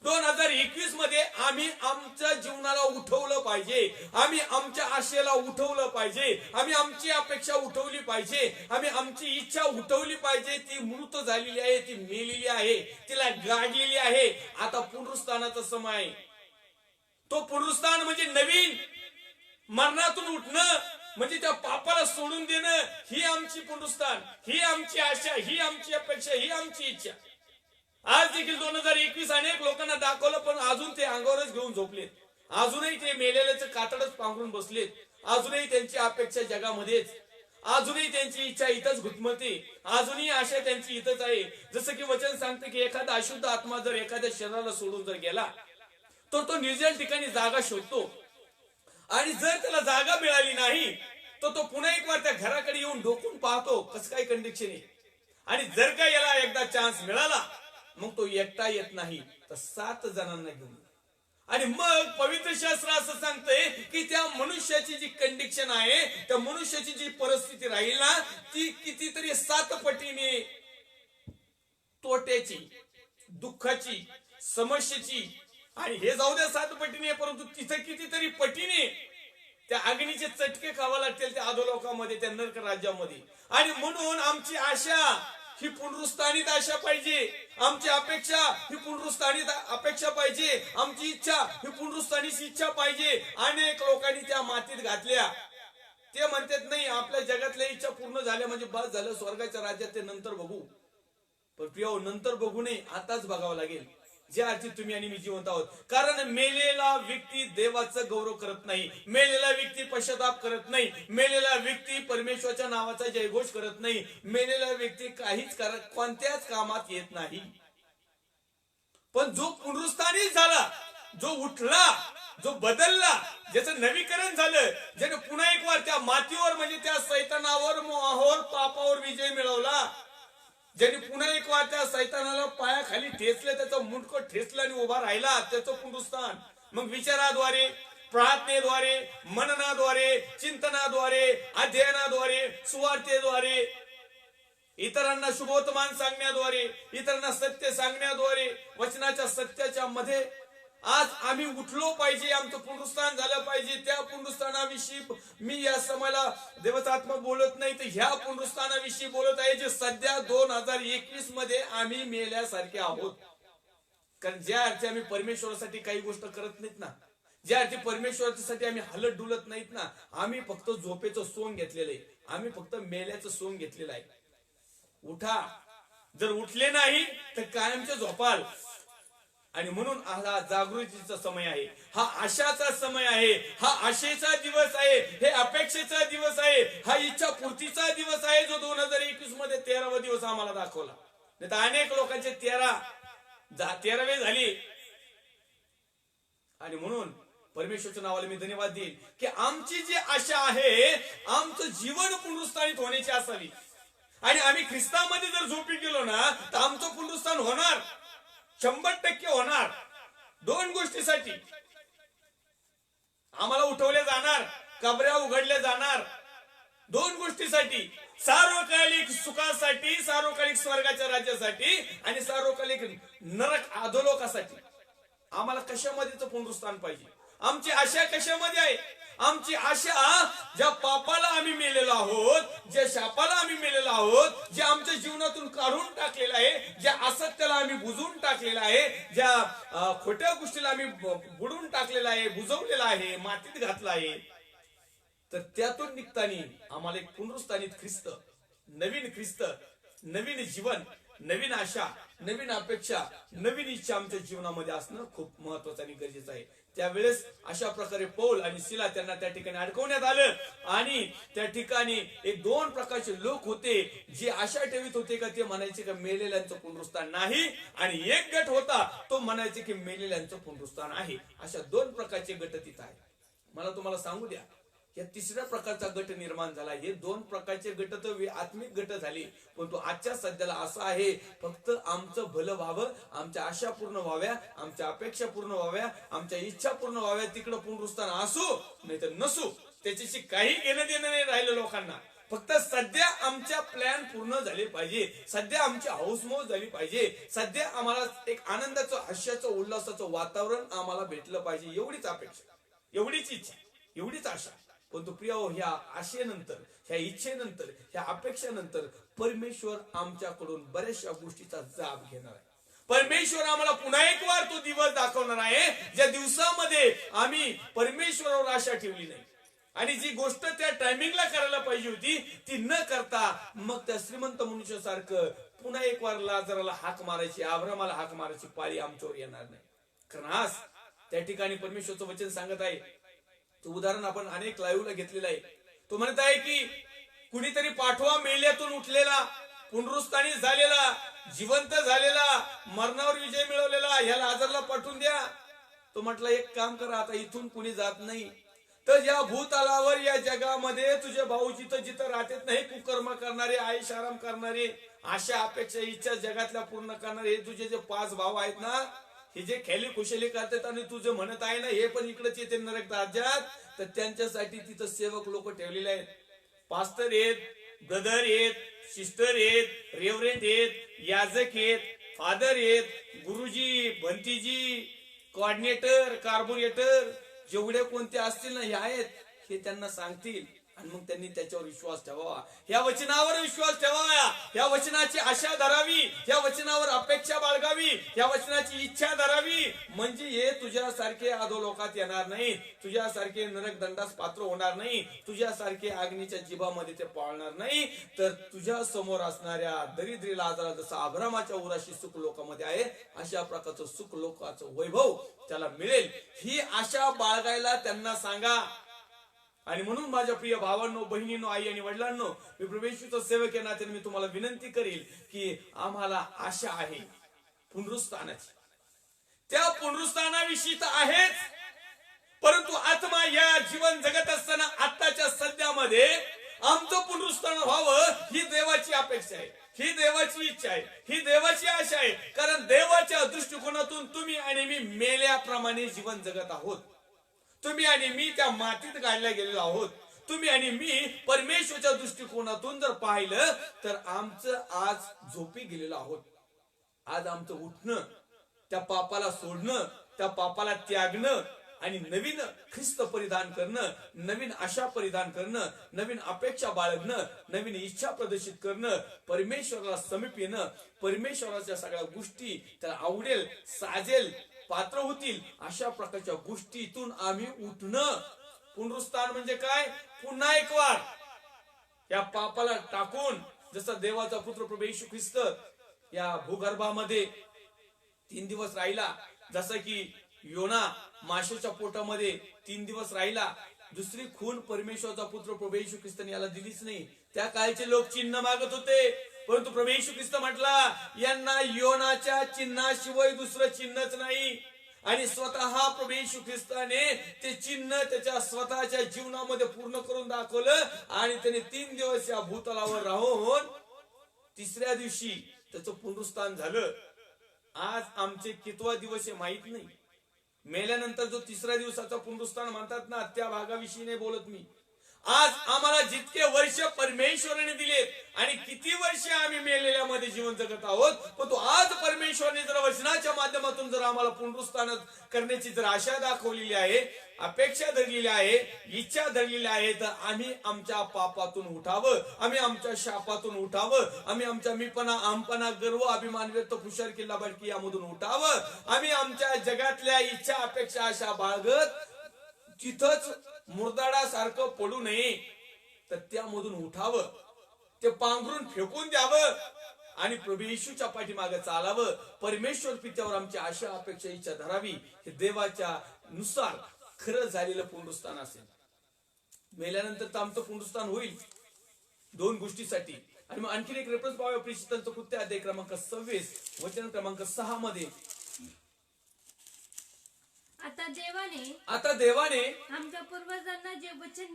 2021 मध्ये आम्ही आमच्या जीवनाला उठवलं पाहिजे, आम्ही आमच्या आशेला उठवलं पाहिजे, आम्ही आमची अपेक्षा उठवली पाहिजे, आम्ही आमची इच्छा उठवली पाहिजे. ती मृत झालेली आहे, ती मेलेली आहे, तिला गाडलेली आहे. आता पुनरुत्थानाचा समय आहे. तो पुनरुत्थान म्हणजे नवीन मरणातून उठणं, म्हणजे त्या पापाला सोडून देणं. ही आमची पुनरुत्थान, ही आमची आशा, ही आमची अपेक्षा, ही आमची इच्छा. आज देखील 2021 अनेक लोकांना दाखवलं, पण अजून ते अंगावरच घेऊन झोपलेत. अजूनही ते मेलेल्याचं कातडच पांघरून बसलेत. अजूनही त्यांची अपेक्षा जगामध्येच, अजूनही त्यांची इच्छा इथंच घुटमळते, अजूनही आशा त्यांची इथंच आहे. जसं की वचन सांगते की एखादा अशुद्ध आत्मा जर एखाद्या शरीराला सोडून जर गेला तर तो निर्जल ठिकाणी जागा शोधतो, आणि जर त्याला जागा मिळाली नाही तर तो पुन्हा एक वार त्या घराकडे येऊन डोकून पाहतो कसं काय कंडिशन आहे. आणि जर का याला एकदा चान्स मिळाला, मग तो एकटा येत नाही तर 7 जणांना घेऊन. आणि मग पवित्र शास्त्र असं सांगतंय की त्या मनुष्याची जी कंडिशन आहे, त्या मनुष्याची जी परिस्थिती राहील ना, ती कितीतरी 7 पटीने तोट्याची, दुःखाची, समस्येची, आणि हे जाऊ द्या 7 पटीने, परंतु तिथे कितीतरी पटीने त्या अग्नीचे चटके खावा लागतील त्या अधोलोकामध्ये, त्या नरक राज्यामध्ये. आणि म्हणून आमची आशा ही पुनरुत्थानित आशा पाहिजे, आमची अपेक्षा ही पुनरुत्थानित अपेक्षा पाहिजे, आमची इच्छा ही पुनरुत्थानित इच्छा पाहिजे. अनेक लोकांनी त्या मातीत घातल्या. ते म्हणतात नाही, आपल्या जगातल्या इच्छा पूर्ण झाल्या म्हणजे बस झालं, स्वर्गाच्या राज्यात ते नंतर बघू. पण प्रिय, नंतर बघू नये, आताच बघावं लागेल. ज्या अर्थी तुम्ही आणि मी जिवंत आहोत. कारण मेलेला व्यक्ती देवाचं गौरव करत नाही, मेलेला व्यक्ती पश्चाताप करत नाही, मेलेला व्यक्ती परमेश्वराच्या नावाचा जयघोष करत नाही, मेलेला व्यक्ती काहीच कोणत्याच कामात येत नाही. पण जो पुनरुत्थानित झाला, जो उठला, जो बदलला, ज्याचं नवीकरण झालं, ज्याने पुन्हा एक वार त्या मातीवर म्हणजे त्या सैतानावर, मोहावर, पापावर विजय मिळवला, ज्यांनी पुन्हा एक वार त्या सैतानाला पायाखाली ठेचले, त्याचं मुंडकं ठेचलं आणि उभा राहिला, त्याचं पुनरुत्थान. मग विचाराद्वारे, प्रार्थनेद्वारे, मननाद्वारे, चिंतनाद्वारे, अध्ययनाद्वारे, सुवार्तेद्वारे, इतरांना शुभवर्तमान सांगण्याद्वारे, इतरांना सत्य सांगण्याद्वारे, वचनाच्या सत्याच्या मध्ये आज आम्ही उठलो पाहिजे, आमचं पुनरुत्थान झालं पाहिजे. त्या पुनरुत्थानाविषयी मी या समयाला देवाचा आत्मा बोलत नाही, तर ह्या पुनरुत्थानाविषयी बोलत आहे, जे सध्या 2021 मध्ये आम्ही मेल्यासारखे आहोत. कारण ज्या अर्थी आम्ही परमेश्वरासाठी काही गोष्ट करत नाहीत ना, ज्या अर्थी परमेश्वरासाठी आम्ही हलत डुलत नाहीत ना, आम्ही फक्त झोपेचं सोंग घेतलेलं आहे, आम्ही फक्त मेल्याचं सोंग घेतलेलं आहे. उठा, जर उठले नाही तर कायमचे झोपाल. आणि म्हणून हा जागृतीचा समय आहे, हा आशाचा समय आहे, हा आशेचा दिवस आहे, हे अपेक्षेचा दिवस आहे, हा इच्छा पूर्तीचा दिवस आहे, जो 2021 मध्ये 13वा दिवस आम्हाला दाखवला. नाही तर अनेक लोकांचे 13वे झाली. आणि म्हणून परमेश्वरच्या नावाला मी धन्यवाद देईन की आमची जी आशा आहे, आमचं जीवन पुनरुत्थानित होण्याची असावी. आणि आम्ही ख्रिस्तामध्ये जर झोपी गेलो ना, तर आमचं पुनरुत्थान होणार, 100% होणार. 2 गोष्टीसाठी आम्हाला उठवले जाणार, कबऱ्या उघडल्या जाणार. 2 गोष्टीसाठी, सार्वकालिक सुखासाठी, सार्वकालिक स्वर्गाच्या राज्यासाठी आणि सार्वकालिक नरक अधोलोकासाठी. आम्हाला कशामध्येच पुनरुत्थान पाहिजे. आमची आशा कशामध्ये आहे? आमची आशा ज्या पापाला आम्ही मेलेलो आहोत, ज्या शापाला आम्ही मेलेलो आहोत, जे आमच्या जीवनातून काढून टाकलेलं आहे, ज्या असत्याला आम्ही बुजवून टाकलेलं आहे, ज्या खोट्या गोष्टीला आम्ही बुडवून टाकलेलं आहे, बुजवलेलं आहे, मातीत घातलं आहे, तर त्यातून निघताना आम्हाला एक पुनरुत्थानित ख्रिस्त, नवीन ख्रिस्त, नवीन जीवन, नवीन आशा, नवीन अपेक्षा, नवीन इच्छा आमच्या जीवनामध्ये असणं खूप महत्वाचं आणि गरजेचं आहे. त्यावेळेस अशा प्रकारे पौल आणि सिला त्यांना त्या ठिकाणी अडकवण्यात आलं. आणि त्या ठिकाणी 2 प्रकारचे लोक होते, जे आशा ठेवित होते का ते म्हणायचे का मेलेल्यांचं पुनरुत्थान नाही, आणि एक गट होता तो म्हणायचे की मेलेल्यांचं पुनरुत्थान आहे. अशा 2 प्रकारचे गट तिथं आहेत. मला तुम्हाला सांगू द्या, या 3ऱ्या प्रकारचा गट निर्माण झाला. हे 2 प्रकारचे गट तर आत्मिक गट झाले, परंतु आजच्या सध्याला असं आहे, फक्त आमचं भलं व्हावं, आमच्या आशा पूर्ण व्हाव्या, आमच्या अपेक्षा पूर्ण व्हाव्या, आमच्या इच्छा पूर्ण व्हाव्या, तिकडं पुनरुत्थान असू नाही तर नसू, त्याच्याशी काही घेणं देणं नाही राहिलं लोकांना. फक्त सध्या आमच्या प्लॅन पूर्ण झाले पाहिजे, सध्या आमची हौसमौज झाली पाहिजे, सध्या आम्हाला एक आनंदाचं, हास्याचं, उल्हासाचं वातावरण आम्हाला भेटलं पाहिजे, एवढीच अपेक्षा, एवढीच इच्छा, एवढीच आशा. परंतु प्रिय, ह्या आशेनंतर, ह्या इच्छेनंतर, ह्या अपेक्षेनंतर परमेश्वर आमच्याकडून बऱ्याचशा गोष्टीचा जाब घेणार आहे. परमेश्वर आम्हाला पुन्हा एक वार तो दिवस दाखवणार आहे, ज्या दिवसामध्ये आम्ही परमेश्वरावर आशा ठेवली नाही, आणि जी गोष्ट त्या टायमिंगला करायला पाहिजे होती ती न करता मग त्या श्रीमंत मनुष्यासारखं पुन्हा एक वार लाजराला हाक मारायची, अब्रामाला हाक मारायची पाळी आमच्यावर येणार नाही. कारण आज त्या ठिकाणी परमेश्वरचं वचन सांगत आहे, तो उदाहरण आपण अनेक लाईव्हला घेतलेलं आहे. तो म्हणत आहे की कुणीतरी पाठवा मेल्यातून उठलेला, पुनरुत्थानित झालेला, जिवंत झालेला, मरणावर विजय मिळवलेला, ह्याला आजारला पाठवून द्या. तो म्हटला, एक काम करा, आता इथून कुणी जात नाही तर या भूतलावर, या जगामध्ये तुझे भाऊ जिथं जिथं राहतात नाही, कुकर्म करणारे, आयुष आराम करणारे, आशा अपेक्षा इच्छा जगातल्या पूर्ण करणारे, हे तुझे जे 5 भाऊ आहेत ना, हे जे खेली खुशाली करतात आणि तुझे म्हणत आहे ना हे पण इकडेच येते नरक राज्यात, तर त्यांच्यासाठी तिथं सेवक लोक ठेवलेले आहेत. पास्टर आहेत, ब्रदर आहेत, सिस्टर आहेत, रेव्हरेंट आहेत, याजक आहेत, फादर आहेत, गुरुजी, भंतीजी, कोऑर्डिनेटर, कार्बोरेटर, जेवढे कोणते असतील ना हे आहेत, हे त्यांना सांगतील. आणि मग त्यांनी त्याच्यावर विश्वास ठेवावा, या वचनावर विश्वास ठेवावा, या वचनाची आशा धरावी, या वचनावर अपेक्षा बाळगावी, या वचनाची इच्छा धरावी. म्हणजे हे तुझ्यासारखे अधोलोकात येणार नाही, तुझ्यासारखे नरक दंडास पात्र होणार नाही, तुझ्यासारखे अग्नीच्या जिभामध्ये ते पाळणार नाही, तर तुझ्या समोर असणाऱ्या दरिद्री लाजारा जसं अब्रामाच्या उराशी सुख लोकांमध्ये आहे, अशा प्रकारचं सुख लोकांचं वैभव त्याला मिळेल. ही आशा बाळगायला त्यांना सांगा. आणि म्हणून माझ्या प्रिय भावांनो, बहिणींनो, आई आणि वडिलांनो, मी प्रभू येशूचा सेवक या नात्याने मी तुम्हाला विनंती करेल की आम्हाला आशा आहे पुनरुत्थानाची. त्या पुनरुत्थानाविषयी तर आहेच, परंतु आत्मा या जीवन जगत असताना आत्ताच्या सध्यामध्ये आमचं पुनरुत्थान व्हावं, ही देवाची अपेक्षा आहे, ही देवाची इच्छा आहे, ही देवाची आशा आहे. कारण देवाच्या दृष्टिकोनातून तुम्ही आणि मी मेल्याप्रमाणे जीवन जगत आहोत. तुम्ही आणि मी त्या मातीत गाडल्या गेलेलो आहोत. तुम्ही आणि मी परमेश्वरच्या दृष्टिकोनातून जर पाहिलं तर आमचं आज झोपी गेलेलो आहोत. आज आमचं उठणं, त्या पापाला सोडणं, त्या पापाला त्यागणं, आणि नवीन ख्रिस्त परिधान करणं, नवीन आशा परिधान करणं, नवीन अपेक्षा बाळगणं, नवीन इच्छा प्रदर्शित करणं, परमेश्वराला समीप येणं, परमेश्वराच्या सगळ्या गोष्टी त्याला आवडेल, साजेल, पात्र होतील अशा प्रकारच्या गोष्टीतून आम्ही उठणं. पुनरुत्थान म्हणजे काय? पुन्हा एक वार या पापाला टाकून, जसा देवाचा पुत्र प्रभू येशू ख्रिस्त या भूगर्भामध्ये 3 दिवस राहिला, जसं की योना माशाच्या पोटामध्ये 3 दिवस राहिला, दुसरी खून परमेश्वराचा पुत्र प्रभू येशू ख्रिस्ताने याला दिलीच नाही. त्या काळचे लोक चिन्ह मागत होते, परंतु प्रभू येशू ख्रिस्त म्हटला यांना योनाच्या चिन्हाशिवाय दुसरं चिन्हच नाही. आणि स्वतः प्रभू येशू ख्रिस्ताने ते चिन्ह त्याच्या स्वतःच्या जीवनामध्ये पूर्ण करून दाखवलं. आणि त्याने 3 दिवस या भूतलावर राहून तिसऱ्या दिवशी त्याचं पुनरुत्थान झालं. आज आमचे कितवा दिवस आहे माहित नाही. मेल्यानंतर जो तिसऱ्या दिवसाचा पुनरुत्थान म्हणतात ना, त्या भागाविषयी नाही बोलत मी. आज आम्हाला जितके वर्ष परमेश्वराने दिलेत आणि किती वर्ष आम्ही मेलेल्यामध्ये जीवन जगत आहोत, पण तो आज परमेश्वराने जर वचनाच्या माध्यमातून जर आम्हाला पुनरुत्थान करण्याची जर आशा दाखवलेली आहे, अपेक्षा धरलेली आहे, इच्छा धरलेली आहे, तर आम्ही आमच्या पापातून उठावं, आम्ही आमच्या शापातून उठावं, आम्ही आमच्या मीपणा, आमपणा, गर्व, अभिमान, व्यर्थ, फुशार, किल्ला बाटकी यामधून उठावं, आम्ही आमच्या जगातल्या इच्छा, अपेक्षा, आशा बाळगत तिथंच मुरदाडासारखं पडू नये, तर त्यामधून उठावं, ते पांघरून फेकून द्यावं आणि प्रभू येशूच्या पाठीमागे चालावं. परमेश्वर पित्यावर आमची आशा, अपेक्षा, इच्छा धरावी. हे देवाच्या नुसार खरं झालेलं पुनरुत्थान असेल. मेल्यानंतर तर आमचं पुनरुत्थान होईल 2 गोष्टीसाठी. आणि मग आणखीन एक रेफरन्स पाहूया, प्रिशितांचं कृत्य अध्याय क्रमांक 26 वचन क्रमांक 6 मध्ये. आता देवाने आमच्या पूर्वजांना जे वचन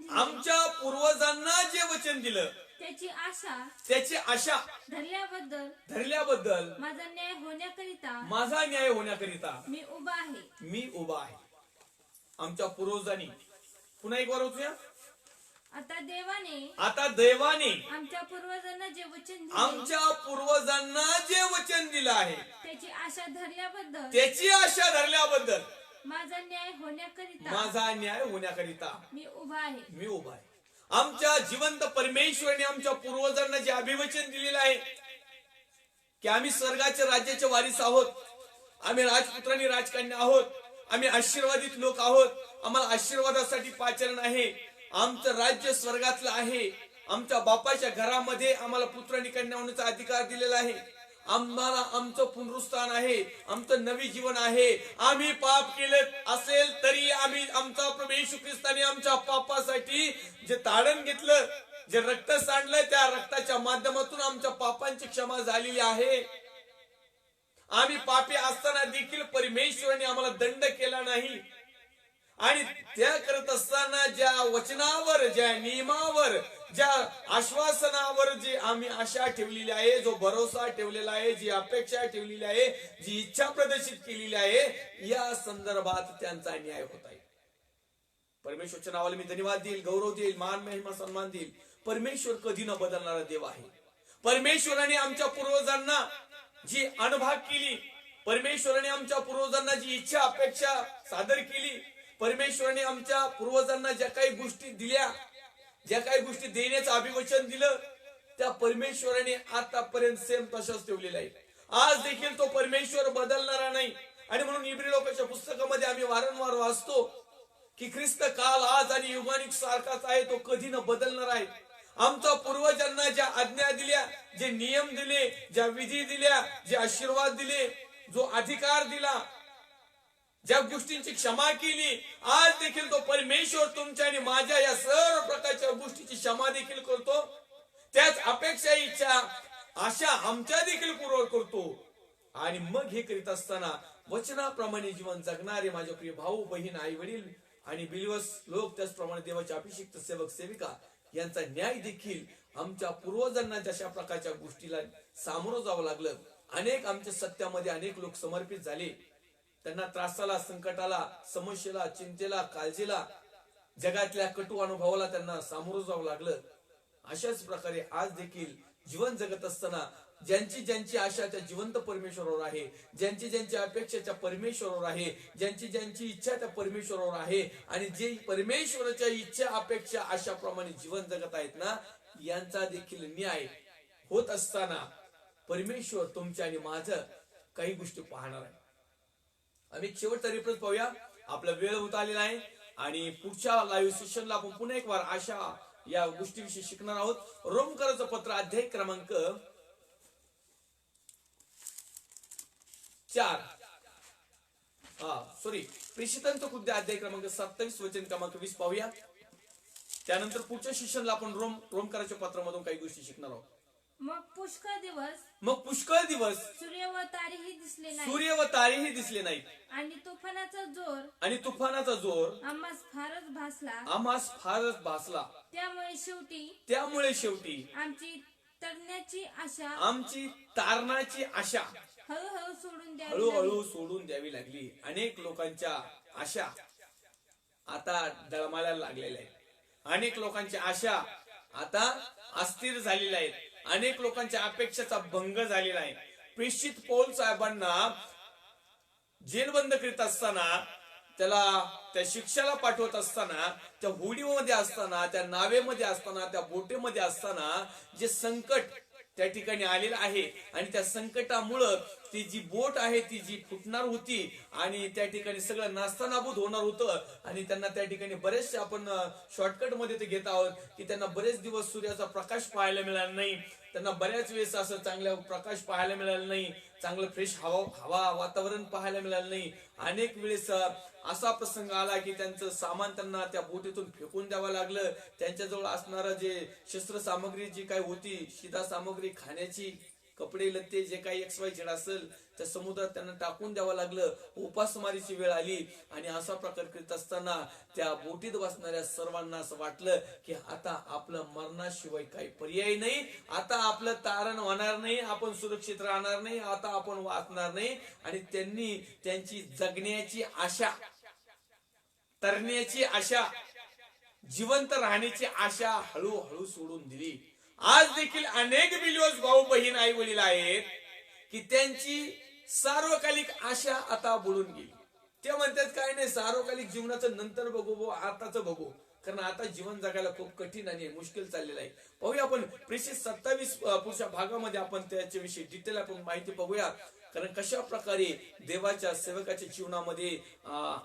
दिलं त्याची आशा धरल्याबद्दल माझा न्याय होण्याकरिता मी उभा आहे. आमच्या पूर्वजांनी, पुन्हा एक वार होत्या. आता देवाने आमच्या पूर्वजांना जे वचन दिलं आहे त्याची आशा धरल्याबद्दल माझा न्याय होण्याकरिता मी उभा आहे. आमच्या जिवंत परमेश्वराने आमच्या पूर्वजांना जे अभिवचन दिलेलं आहे की आम्ही स्वर्गाच्या राज्याचे वारिस आहोत, आम्ही राजपुत्रांनी राजकन्या आहोत, आम्ही आशीर्वादित लोक आहोत, आम्हाला आशीर्वादासाठी पाचारण आहे, आमचं राज्य स्वर्गातलं आहे, आमच्या बापाच्या घरामध्ये आम्हाला पुत्र आणि कन्या होण्याचा अधिकार दिलेला आहे, आम्हाला आमचं पुनरुत्थान आहे, आमचं नवी जीवन आहे. आम्ही पाप केलं असेल तरी आम्ही आमचा प्रभू येशू ख्रिस्ताने आमच्या पापासाठी जे ताडण घेतलं, जे रक्त सांडलं, त्या रक्ताच्या माध्यमातून आमच्या पापांची क्षमा झालेली आहे. आम्ही पापी असताना देखील परमेश्वराने आम्हाला दंड केला नाही. आणि त्या करत असताना ज्या वचनावर, ज्या नियमावर, ज्या आश्वासनावर जे आम्ही आशा ठेवलेली आहे, जो भरोसा ठेवलेला आहे, जी अपेक्षा ठेवलेली आहे, जी इच्छा प्रदर्शित केलेली आहे, या संदर्भात त्यांचा न्याय होत आहे. परमेश्वरच्या नावाला मी धन्यवाद देईल, गौरव देईल, मान महिमा सन्मान देईल. परमेश्वर कधी न बदलणारा देव आहे. परमेश्वराने आमच्या पूर्वजांना जी अनुभव केली, परमेश्वराने आमच्या पूर्वजांना जी इच्छा अपेक्षा सादर केली, परमेश्वराने आमच्या पूर्वजांना ज्या काही गोष्टी दिल्या, ज्या काही गोष्टी देण्याचं अभिवचन दिलं, त्या परमेश्वराने आतापर्यंत सेम तशाच ठेवलेल्या आहे. आज देखील तो परमेश्वर बदलणारा नाही. आणि म्हणून इब्री लोकांच्या पुस्तकामध्ये आम्ही वारंवार वाचतो की ख्रिस्त काल, आज आणि युगानिक सारखाच आहे, तो कधी न बदलणार आहे. आमच्या पूर्वजांना ज्या आज्ञा दिल्या, जे नियम दिले, ज्या विधी दिल्या, जे आशीर्वाद दिले, जो अधिकार दिला, ज्या गोष्टींची क्षमा केली, आज देखील तो परमेश्वर तुमच्या आणि माझ्या या सर्व प्रकारच्या गोष्टीची क्षमा देखील करतो. त्याच अपेक्षा, इच्छा, आशा आमच्या देखील पूर्ण करतो. आणि मग हे करीत असताना वचनाप्रमाणे जीवन जगणारे माझे प्रिय भाऊ बहीण, आई वडील आणि बिलीव्हर्स लोक, त्याचप्रमाणे देवाचे अभिषिक्त सेवक सेविका यांचा न्याय देखील आमच्या पूर्वजांना जशा प्रकारच्या गोष्टीला सामोरं जावं लागलं. अनेक आमच्या सत्यामध्ये अनेक लोक समर्पित झाले. त्यांना त्रासाला, संकटाला, समस्येला, चिंतेला, काळजीला, जगातल्या कटू अनुभवाला त्यांना सामोरं जावं लागलं. अशाच प्रकारे आज देखील जीवन जगत असताना ज्यांची ज्यांची आशा त्या जिवंत परमेश्वरावर आहे, ज्यांची ज्यांची अपेक्षा त्या परमेश्वरावर आहे, ज्यांची ज्यांची इच्छा त्या परमेश्वरावर आहे, आणि जे परमेश्वराच्या इच्छा अपेक्षा आशाप्रमाणे जीवन जगत आहेत ना, यांचा देखील न्याय होत असताना परमेश्वर तुमच्या आणि माझं काही गोष्टी पाहणार आहे. आम्ही शेवटचा रेफरन्स पाहूया. आपला वेळ होत आलेला आहे आणि पुढच्या लाईव्ह सेशनला आपण पुन्हा एक वार आशा या गोष्टीविषयी शिकणार आहोत. रोमकरांचं पत्र अध्याय क्रमांक 4 प्रेषितांचं कृत्य अध्याय क्रमांक 27 वचन क्रमांक 20 पाहूया. त्यानंतर पुढच्या सेशनला आपण रोमकरांच्या पत्रामधून काही गोष्टी शिकणार आहोत. मग पुष्कळ दिवस सूर्य व तारेही दिसले नाही, दिसले नाहीत, आणि तुफानाचा जोर आम्हास फारच भासला. त्यामुळे शेवटी आमची तारणाची आशा हळूहळू सोडून द्यावी लागली. अनेक लोकांच्या आशा आता डळमळायला लागलेल्या आहेत. अनेक लोकांच्या आशा आता अस्थिर झालेल्या आहेत. अनेक लोकांच्या अपेक्षेचा भंग झालेला आहे. प्रेषित पौल साहेबांना जेलबंद करीत असताना, त्याला त्या शिक्षाला पाठवत असताना, त्या होडीमध्ये असताना, त्या नावेमध्ये असताना, त्या बोटेमध्ये असताना जे संकट त्या ठिकाणी आलेलं आहे, आणि त्या संकटामुळं ती जी बोट आहे ती जी फुटणार होती, आणि त्या ठिकाणी सगळं नास्तानाबूद होणार होतं, आणि त्यांना त्या ठिकाणी बरेचसे आपण शॉर्टकट मध्ये ते घेत आहोत की त्यांना बरेच दिवस सूर्याचा प्रकाश पाहायला मिळाला नाही, त्यांना बऱ्याच वेळेस असं चांगला प्रकाश पाहायला मिळाला नाही, चांगलं फ्रेश हवा वातावरण पाहायला मिळालं नाही. अनेक वेळेस असा प्रसंग आला की त्यांचं सामान त्यांना त्या बोटीतून फेकून द्यावं लागलं. त्यांच्याजवळ असणारं जे शस्त्र सामग्री जी काही होती, शिधा सामग्री, खाण्याची, कपडे लत्ते, जे काही XYZ असेल, त्या समुद्रात त्यांना टाकून द्यावं लागलं. उपासमारीची वेळ आली, आणि असा प्रकार करीत असताना त्या बोटीत बसणाऱ्या सर्वांना असं वाटलं की आता आपलं मरणाशिवाय काही पर्याय नाही, आता आपलं तारण होणार नाही, आपण सुरक्षित राहणार नाही, आता आपण वाचणार नाही. आणि त्यांनी त्यांची जगण्याची आशा, तरण्याची आशा, जिवंत राहण्याची आशा हळूहळू सोडून दिली. आज देखील अनेक बिलिव्हर्स, भाऊ बहीण, आई वडील आहेत की त्यांची सार्वकालिक आशा आता बुडून गेली. ते म्हणतात काय नाही, सार्वकालिक जीवनाचं नंतर बघू, आताच बघू, कारण आता जीवन जगायला खूप कठीण आणि मुश्किल चाललेलं आहे. पाहूया आपण प्रेषित 27 पुढच्या भागामध्ये आपण त्याच्याविषयी डिटेल आपण माहिती पाहूया. कारण कशा प्रकारे देवाच्या सेवकाच्या जीवनामध्ये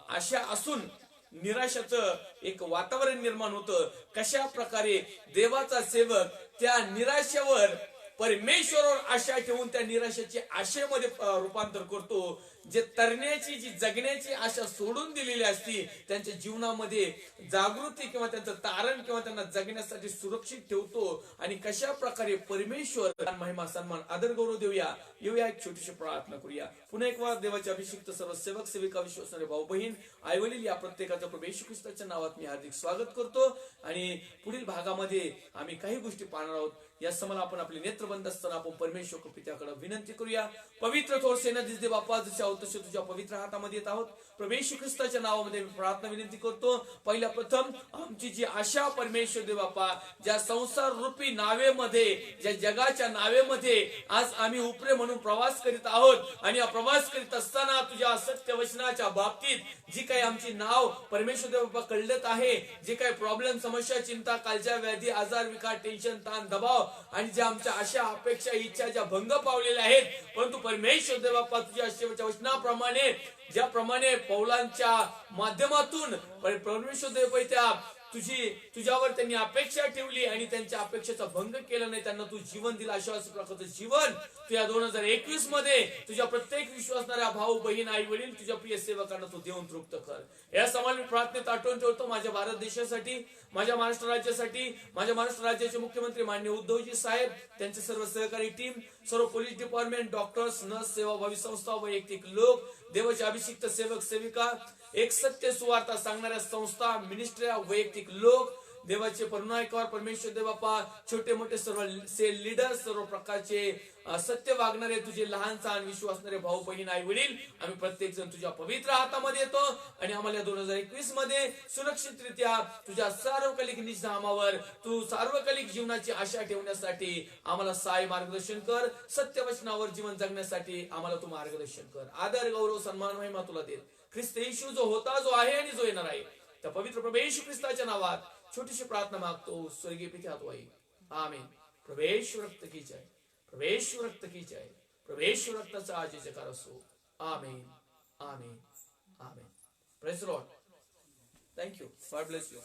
आशा असून निराशाचं एक वातावरण निर्माण होतं. कशा प्रकारे देवाचा सेवक त्या निराशेवर परमेश्वरावर आशा ठेवून त्या निराशेची आशेमध्ये रूपांतर करतो. जे तरण्याची, जी जगण्याची आशा सोडून दिलेली असती, त्यांच्या जीवनामध्ये जागृती किंवा त्यांचं तारण किंवा त्यांना जगण्यासाठी सुरक्षित ठेवतो. आणि कशा प्रकारे परमेश्वर महिमा, सन्मान, आदर, गौरव देऊया. येऊया एक छोटीशी प्रार्थना करूया. पुन्हा एक वार देवाचे अभिषिक्त सर्व सेवक सेविका, विश्वासणारे भाऊ बहीण, आई वडील, या प्रत्येकाचं प्रभू येशू ख्रिस्ताच्या नावात मी हार्दिक स्वागत करतो. आणि पुढील भागामध्ये आम्ही काही गोष्टी पाहणार आहोत. या समोर आपण आपले नेत्र बंद असताना आपण परमेश्वर पित्याकडे विनंती करूया. पवित्र थोर सेना दिसते बाप्पा, जसे आहोत तसे तुझ्या पवित्र हातामध्ये येत आहोत. प्रभू येशू ख्रिस्ताच्या नावामध्ये मी प्रार्थना विनंती करतो. पहिल्या प्रथम आमची जी आशा परमेश्वर देव बाप्पा, ज्या संसार रूपी नावेमध्ये, ज्या जगाच्या नावेमध्ये आज आम्ही उपरे म्हणून प्रवास करीत आहोत, आणि हा प्रवास करीत असताना तुझ्या सत्य वचनाच्या बाबतीत जी काही आमची नाव परमेश्वर देव बाप्पा कळत आहे, जे काही प्रॉब्लेम, समस्या, चिंता, कालच्या व्याधी, आजार, विकार, टेन्शन, ताण, दबाव, आणि ज्या आमच्या आशा, अपेक्षा, इच्छा ज्या भंग पावलेल्या आहेत, परंतु परमेश्वर देव बाप्पा तुझ्या शेवटच्या वचनाप्रमाणे, ज्याप्रमाणे पौलांच्या माध्यमातून परमेश्वर देव त्या तुझ्यावर त्यांनी अपेक्षा ठेवली आणि त्यांच्या अपेक्षेचा भंग केला नाही, त्यांना तू जीवन दिलं. अशा प्रकारचं जीवन तू या 2021 मध्ये तुझ्या प्रत्येक विश्वासणाऱ्या भाऊ बहीण, आई वडील, तुझ्या प्रिय सेवकांना तू देऊन तृप्त कर. या समान मी प्रार्थनेत आठवण ठेवतो माझ्या भारत देशासाठी, माझ्या महाराष्ट्र राज्यासाठी, माझ्या महाराष्ट्र राज्याचे मुख्यमंत्री माननीय उद्धवजी साहेब, त्यांचे सर्व सहकारी टीम, सर्व पोलीस डिपार्टमेंट, डॉक्टर्स, नर्स, सेवाभावी संस्था, वैयक्तिक लोक, देवाचे अभिषिक्त सेवक सेविका, एक सत्य सुवार्ता सांगणाऱ्या संस्था, मिनिस्ट्र्या, वैयक्तिक लोक, देवाचे परमेश्वर देव बाप्पा, छोटे मोठे सर्व सेल लीडर, सर्व प्रकारचे सत्य वागणारे तुझे लहान सहान विश्वासणारे भाऊ बहीण आई वडील आम्ही प्रत्येक जण तुझ्या पवित्र हातामध्ये येतो आणि आम्हाला 2021 मध्ये सुरक्षितरित्या तुझ्या सार्वकालिक निजधामावर तू सार्वकालिक जीवनाची आशा ठेवण्यासाठी आम्हाला साय मार्गदर्शन कर. सत्यवचनावर जीवन जगण्यासाठी आम्हाला तू मार्गदर्शन कर. आदर गौरव सन्मान महिमा तुला देत ख्रिस्त येशू जो होता जो आहे आणि जो येणार आहे त्या पवित्र प्रभू येशू ख्रिस्ताच्या नावात छोटीशी प्रार्थना मागतो स्वर्गीय पिता तू आहे. आमीन. प्रभेश रक्त की जय. प्रभेश रक्त की जय. प्रभेश रक्ताचा आज जयकार असो. आमीन. आमीन. आमीन. Praise the Lord. Thank you. God bless you.